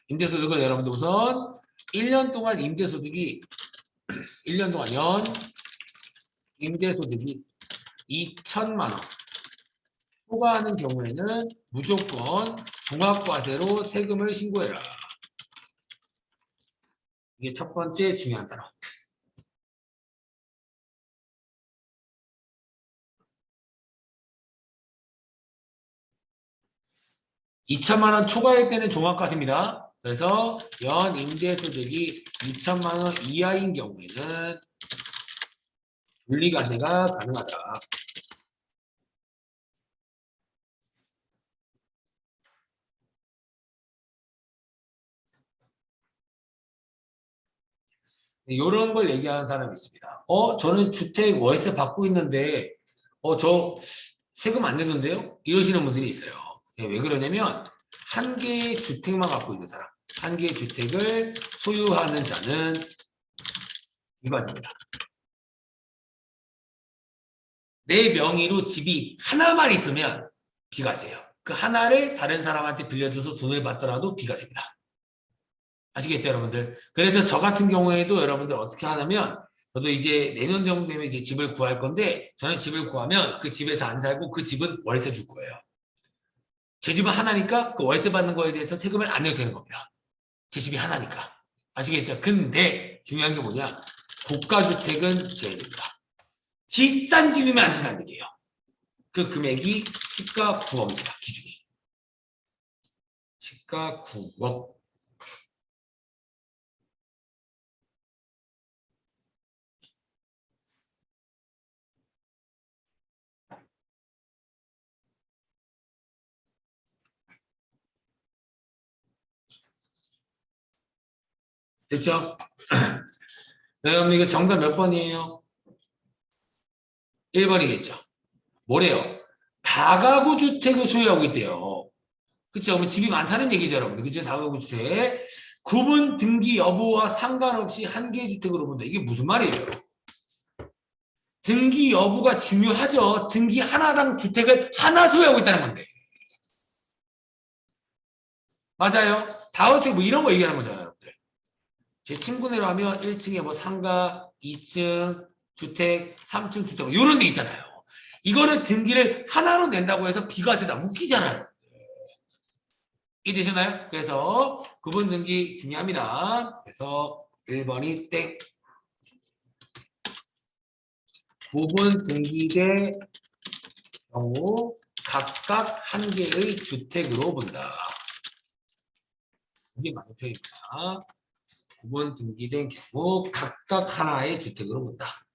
Speaker 1: 임대소득은 여러분들 우선 1년 동안 임대소득이 1년 동안 연 임대소득이 2천만 원 초과하는 경우에는 무조건 종합과세로 세금을 신고해라. 이게 첫 번째 중요한 단어. (2천만 원) 초과일 때는 종합과세입니다. 그래서 연 임대소득이 2천만 원 이하인 경우에는 분리과세가 가능하다. 이런 걸 얘기하는 사람이 있습니다. 저는 주택 월세 받고 있는데 저 세금 안 내는데요? 이러시는 분들이 있어요. 왜 그러냐면 한 개의 주택만 갖고 있는 사람, 한 개의 주택을 소유하는 자는 이거입니다. 내 명의로 집이 하나만 있으면 비과세예요. 그 하나를 다른 사람한테 빌려줘서 돈을 받더라도 비과세입니다. 아시겠죠, 여러분들? 그래서 저 같은 경우에도 여러분들 어떻게 하냐면, 저도 이제 내년 정도 되면 이제 집을 구할 건데, 저는 집을 구하면 그 집에서 안 살고 그 집은 월세 줄 거예요. 제 집은 하나니까 그 월세 받는 거에 대해서 세금을 안 내도 되는 겁니다. 제 집이 하나니까. 아시겠죠? 근데 중요한 게 뭐냐? 고가주택은 제외됩니다. 비싼 집이면 안 된다는 얘기예요. 그 금액이 시가 9억입니다. 기준이. 시가 9억. 됐죠? 네, 여러분 이거 정답 몇 번이에요? 1번이겠죠. 뭐래요? 다가구 주택을 소유하고 있대요. 그쵸? 그럼 집이 많다는 얘기죠, 여러분. 그죠? 다가구 주택. 구분 등기 여부와 상관없이 한 개의 주택으로 본다. 이게 무슨 말이에요? 등기 여부가 중요하죠. 등기 하나당 주택을 하나 소유하고 있다는 건데. 맞아요? 다우주택 뭐 이런 거 얘기하는 거잖아요, 여러분들. 제 친구네로 하면 1층에 뭐 상가, 2층 주택, 3층 주택 이런 데 있잖아요. 이거는 등기를 하나로 낸다고 해서 비과세다. 웃기잖아요. 이해되셨나요? 그래서 구분 등기 중요합니다. 그래서 1번이 땡. 구분 등기의 경우 각각 한 개의 주택으로 본다. 이게 맞는 표현입니다. 구분 등기된 경우 각각 하나의 주택으로 본다.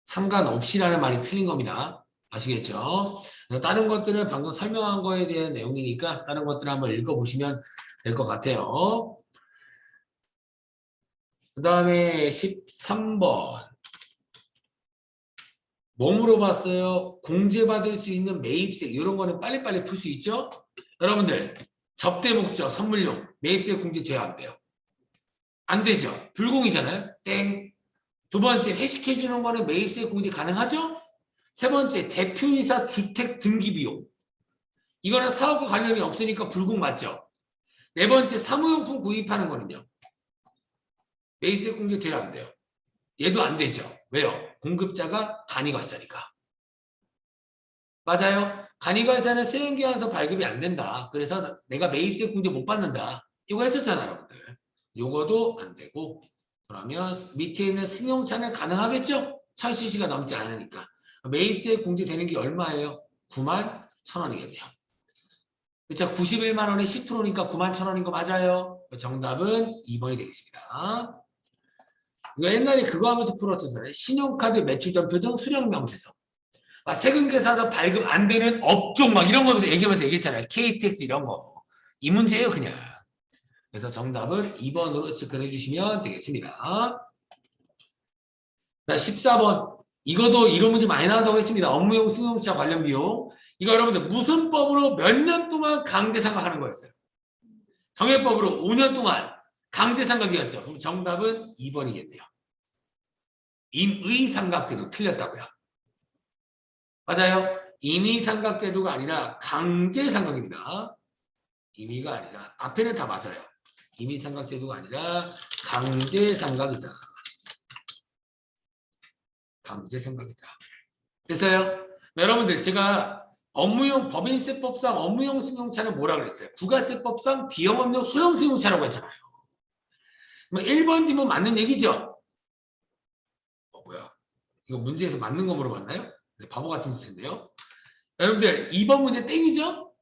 Speaker 1: 상관없이라는 말이 틀린 겁니다. 아시겠죠? 다른 것들은 방금 설명한 거에 대한 내용이니까 다른 것들을 한번 읽어보시면 될 것 같아요. 그 다음에 13번. 뭐 물어봤어요? 공제받을 수 있는 매입세 이런 거는 빨리빨리 풀 수 있죠? 여러분들 접대 목적 선물용 매입세 공제 돼야 안 돼요? 안 되죠? 불공이잖아요? 땡. 두 번째 회식해 주는 거는 매입세 공제 가능하죠? 세 번째 대표이사 주택 등기 비용 이거는 사업과 관련이 없으니까 불공 맞죠? 네 번째 사무용품 구입하는 거는요? 매입세 공제 돼야 안 돼요? 얘도 안 되죠? 왜요? 공급자가 간이과세니까. 맞아요. 간이과세는 세액계산서 발급이 안 된다. 그래서 내가 매입세 공제 못 받는다. 이거 했었잖아요, 여러분들. 요거도 안 되고 그러면 밑에 있는 승용차는 가능하겠죠? 차 시시가 넘지 않으니까. 매입세 공제되는 게 얼마예요? 9만 1,000원이겠네요. 그렇죠? 91만 원에 10%니까 9만 1,000원인 거 맞아요? 정답은 2번이 되겠습니다. 이거 옛날에 그거 하면서 풀었잖아요. 신용카드 매출 전표 등 수령 명세서. 세금 계산서 발급 안 되는 업종 막 이런 거면서 얘기하면서 얘기했잖아요. KTX 이런 거. 이 문제예요, 그냥. 그래서 정답은 2번으로 체크해 주시면 되겠습니다. 자, 14번. 이것도 이런 문제 많이 나온다고 했습니다. 업무용 승용차 관련 비용. 이거 여러분들 무슨 법으로 몇 년 동안 강제상각하는 거였어요? 정해법으로 5년 동안 강제상각이었죠. 그럼 정답은 2번이겠네요. 임의상각제도 틀렸다고요. 맞아요. 임의상각제도가 아니라 강제상각입니다. 임의가 아니라 앞에는 다 맞아요. 임의삼각제도가 아니라 강제삼각이다. 강제삼각이다. 됐어요? 여러분들 제가 업무용 법인세법상 업무용 승용차는 뭐라 그랬어요? 부가세법상 비영업용 소형 승용차라고 했잖아요. 1번 지문 맞는 얘기죠? 뭐야? 이거 문제에서 맞는 거 물어봤나요? 네, 바보 같은 짓인데요. 여러분들 2번 문제 땡이죠?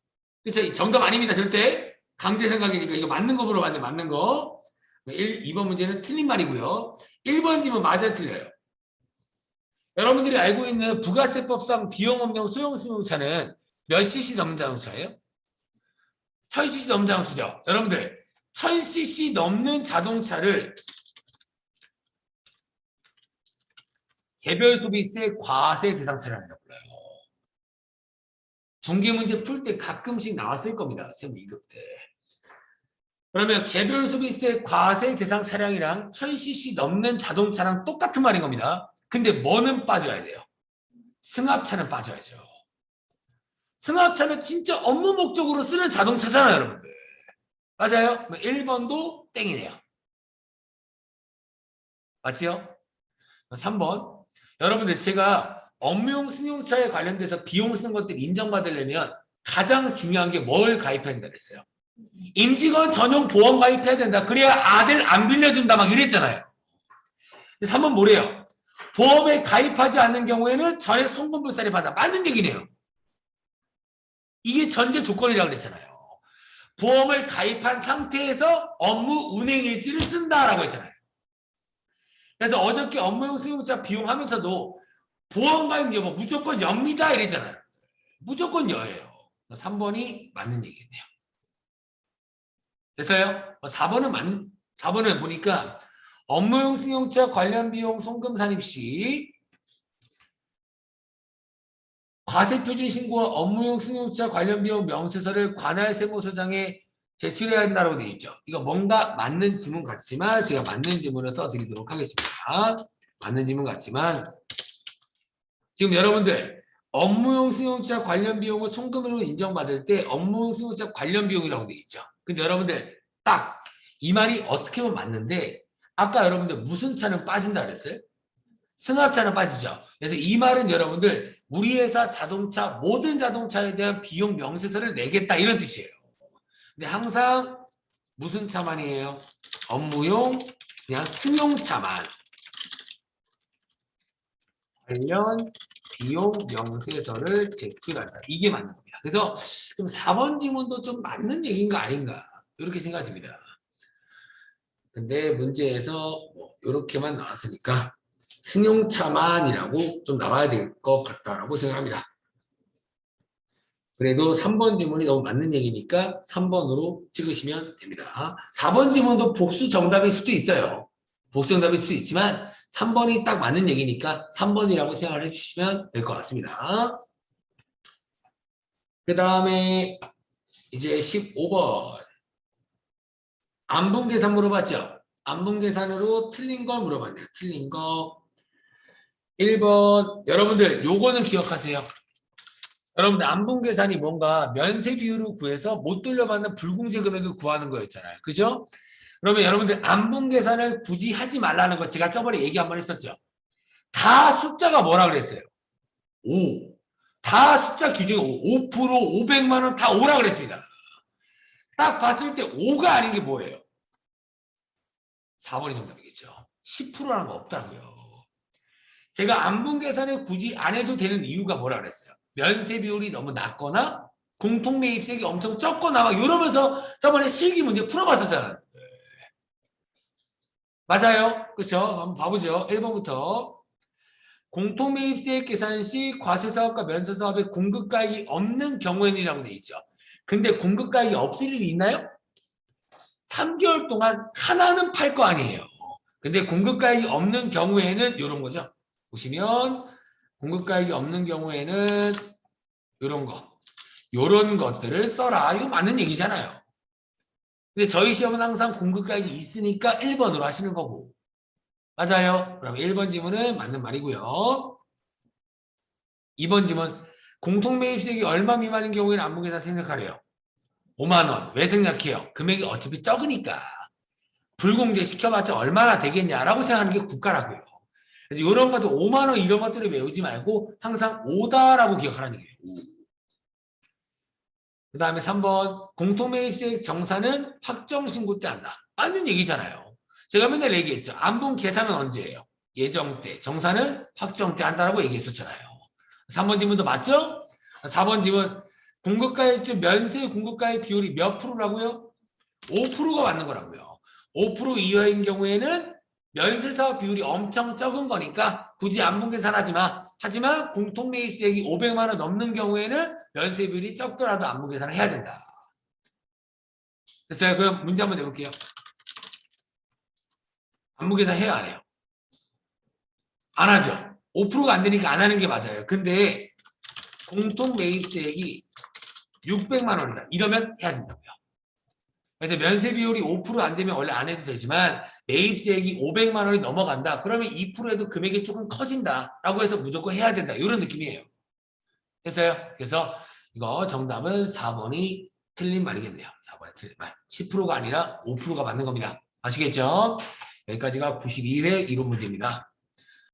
Speaker 1: 그렇죠? 정답 아닙니다. 절대. 강제생각이니까 이거 맞는 거 물어봤는데 맞는 거. 2번 문제는 틀린 말이고요. 1번 지문 맞아 틀려요. 여러분들이 알고 있는 부가세법상 비용업용 소형 승용차는 몇 cc 넘는 자동차예요? 1000cc 넘는 자동차죠. 여러분들 1000cc 넘는 자동차를 개별 소비세 과세 대상 차량이라고 불러요. 중개 문제 풀 때 가끔씩 나왔을 겁니다. 세무 2급 때. 그러면 개별 소비세 과세 대상 차량이랑 1000cc 넘는 자동차랑 똑같은 말인 겁니다. 근데 뭐는 빠져야 돼요? 승합차는 빠져야죠. 승합차는 진짜 업무 목적으로 쓰는 자동차잖아요, 여러분들. 맞아요? 1번도 땡이네요. 맞지요? 3번. 여러분들 제가 업무용 승용차에 관련돼서 비용 쓴 것들 인정받으려면 가장 중요한 게 뭘 가입해야 된다 그랬어요? 임직원 전용 보험 가입해야 된다. 그래야 아들 안 빌려준다 막 이랬잖아요. 3번 뭐래요? 보험에 가입하지 않는 경우에는 전액 송금불사를 받아. 맞는 얘기네요. 이게 전제 조건이라고 그랬잖아요. 보험을 가입한 상태에서 업무 운행일지를 쓴다라고 했잖아요. 그래서 어저께 업무용 승용차 비용하면서도 보험 가입 여부 무조건 엽니다 이랬잖아요. 무조건 여예요. 3번이 맞는 얘기겠네요. 됐어요? 4번은 보니까 업무용 승용차 관련 비용 송금 산입 시 과세표준 신고와 업무용 승용차 관련 비용 명세서를 관할 세무서장에 제출해야 한다고 되어 있죠. 이거 뭔가 맞는 지문 같지만 제가 맞는 지문을 써드리도록 하겠습니다. 맞는 지문 같지만 지금 여러분들 업무용 승용차 관련 비용을 송금으로 인정받을 때 업무용 승용차 관련 비용이라고 되어 있죠. 근데 여러분들 딱 이 말이 어떻게 보면 맞는데 아까 여러분들 무슨 차는 빠진다 그랬어요? 승합차는 빠지죠. 그래서 이 말은 여러분들 우리 회사 자동차 모든 자동차에 대한 비용 명세서를 내겠다 이런 뜻이에요. 근데 항상 무슨 차만이에요? 업무용 그냥 승용차만 관련 비용 명세서를 제출한다. 이게 맞는 겁니다. 그래서 좀 4번 지문도 좀 맞는 얘기인가 아닌가 이렇게 생각됩니다. 근데 문제에서 이렇게만 나왔으니까 승용차만이라고 좀 나와야 될 것 같다라고 생각합니다. 그래도 3번 지문이 너무 맞는 얘기니까 3번으로 찍으시면 됩니다. 4번 지문도 복수 정답일 수도 있어요. 복수 정답일 수도 있지만 3번이 딱 맞는 얘기니까 3번이라고 생각을 해주시면 될 것 같습니다. 그 다음에 이제 15번. 안분계산 물어봤죠? 안분계산으로 틀린 거 물어봤네요. 틀린 거. 1번. 여러분들 요거는 기억하세요. 여러분들 안분계산이 뭔가 면세 비율을 구해서 못 돌려받는 불공제 금액을 구하는 거였잖아요. 그죠? 그러면 여러분들 안분계산을 굳이 하지 말라는 거 제가 저번에 얘기 한번 했었죠. 다 숫자가 뭐라 그랬어요? 5. 다 숫자 기준이 5%, 500만 원 다 5라 그랬습니다. 딱 봤을 때 5가 아닌 게 뭐예요? 4번이 정답이겠죠. 10%라는 거 없다고요. 제가 안분계산을 굳이 안 해도 되는 이유가 뭐라 그랬어요? 면세 비율이 너무 낮거나 공통매입세액이 엄청 적거나 막 이러면서 저번에 실기 문제 풀어봤었잖아요. 맞아요. 그렇죠? 한번 봐보죠. 1번부터. 공통매입세액 계산 시 과세사업과 면세사업에 공급가액이 없는 경우에는이라고 돼 있죠. 근데 공급가액이 없을 일이 있나요? 3개월 동안 하나는 팔 거 아니에요. 근데 공급가액이 없는 경우에는 이런 거죠. 보시면 공급가액이 없는 경우에는 이런 거. 이런 것들을 써라. 이거 맞는 얘기잖아요. 근데 저희 시험은 항상 공급가액이 있으니까 1번으로 하시는 거고. 맞아요. 그럼 1번 지문은 맞는 말이고요. 2번 지문. 공통매입세액이 얼마 미만인 경우에는 안분계산 생각하래요. 5만 원. 왜 생략해요? 금액이 어차피 적으니까. 불공제 시켜봤자 얼마나 되겠냐라고 생각하는 게 국가라고요. 그래서 이런 것들 5만 원 이런 것들을 외우지 말고 항상 5다라고 기억하라는 얘기예요. 그 다음에 3번 공통매입세액 정산은 확정신고 때 한다. 맞는 얘기잖아요. 제가 맨날 얘기했죠. 안분 계산은 언제예요? 예정 때. 정산은 확정 때 한다라고 얘기했었잖아요. 3번 질문도 맞죠? 4번 질문 공급가액 면세 공급가액 비율이 몇 프로라고요? 5%가 맞는 거라고요. 5% 이하인 경우에는 면세사 비율이 엄청 적은 거니까 굳이 안분 계산하지 마. 하지만 공통매입세액이 500만 원 넘는 경우에는 면세 비율이 적더라도 안분 계산을 해야 된다. 됐어요? 그럼 문제 한번 내볼게요. 안분 계산 해요, 안 해요? 안 하죠. 5%가 안 되니까 안 하는 게 맞아요. 근데 공통매입세액이 600만 원이다. 이러면 해야 된다고요. 그래서 면세 비율이 5%안 되면 원래 안 해도 되지만 매입세액이 500만 원이 넘어간다. 그러면 2%에도 금액이 조금 커진다라고 해서 무조건 해야 된다. 이런 느낌이에요. 됐어요? 그래서 이거 정답은 4번이 틀린 말이겠네요. 4번이 틀린 말. 10%가 아니라 5%가 맞는 겁니다. 아시겠죠? 여기까지가 92회 이론 문제입니다.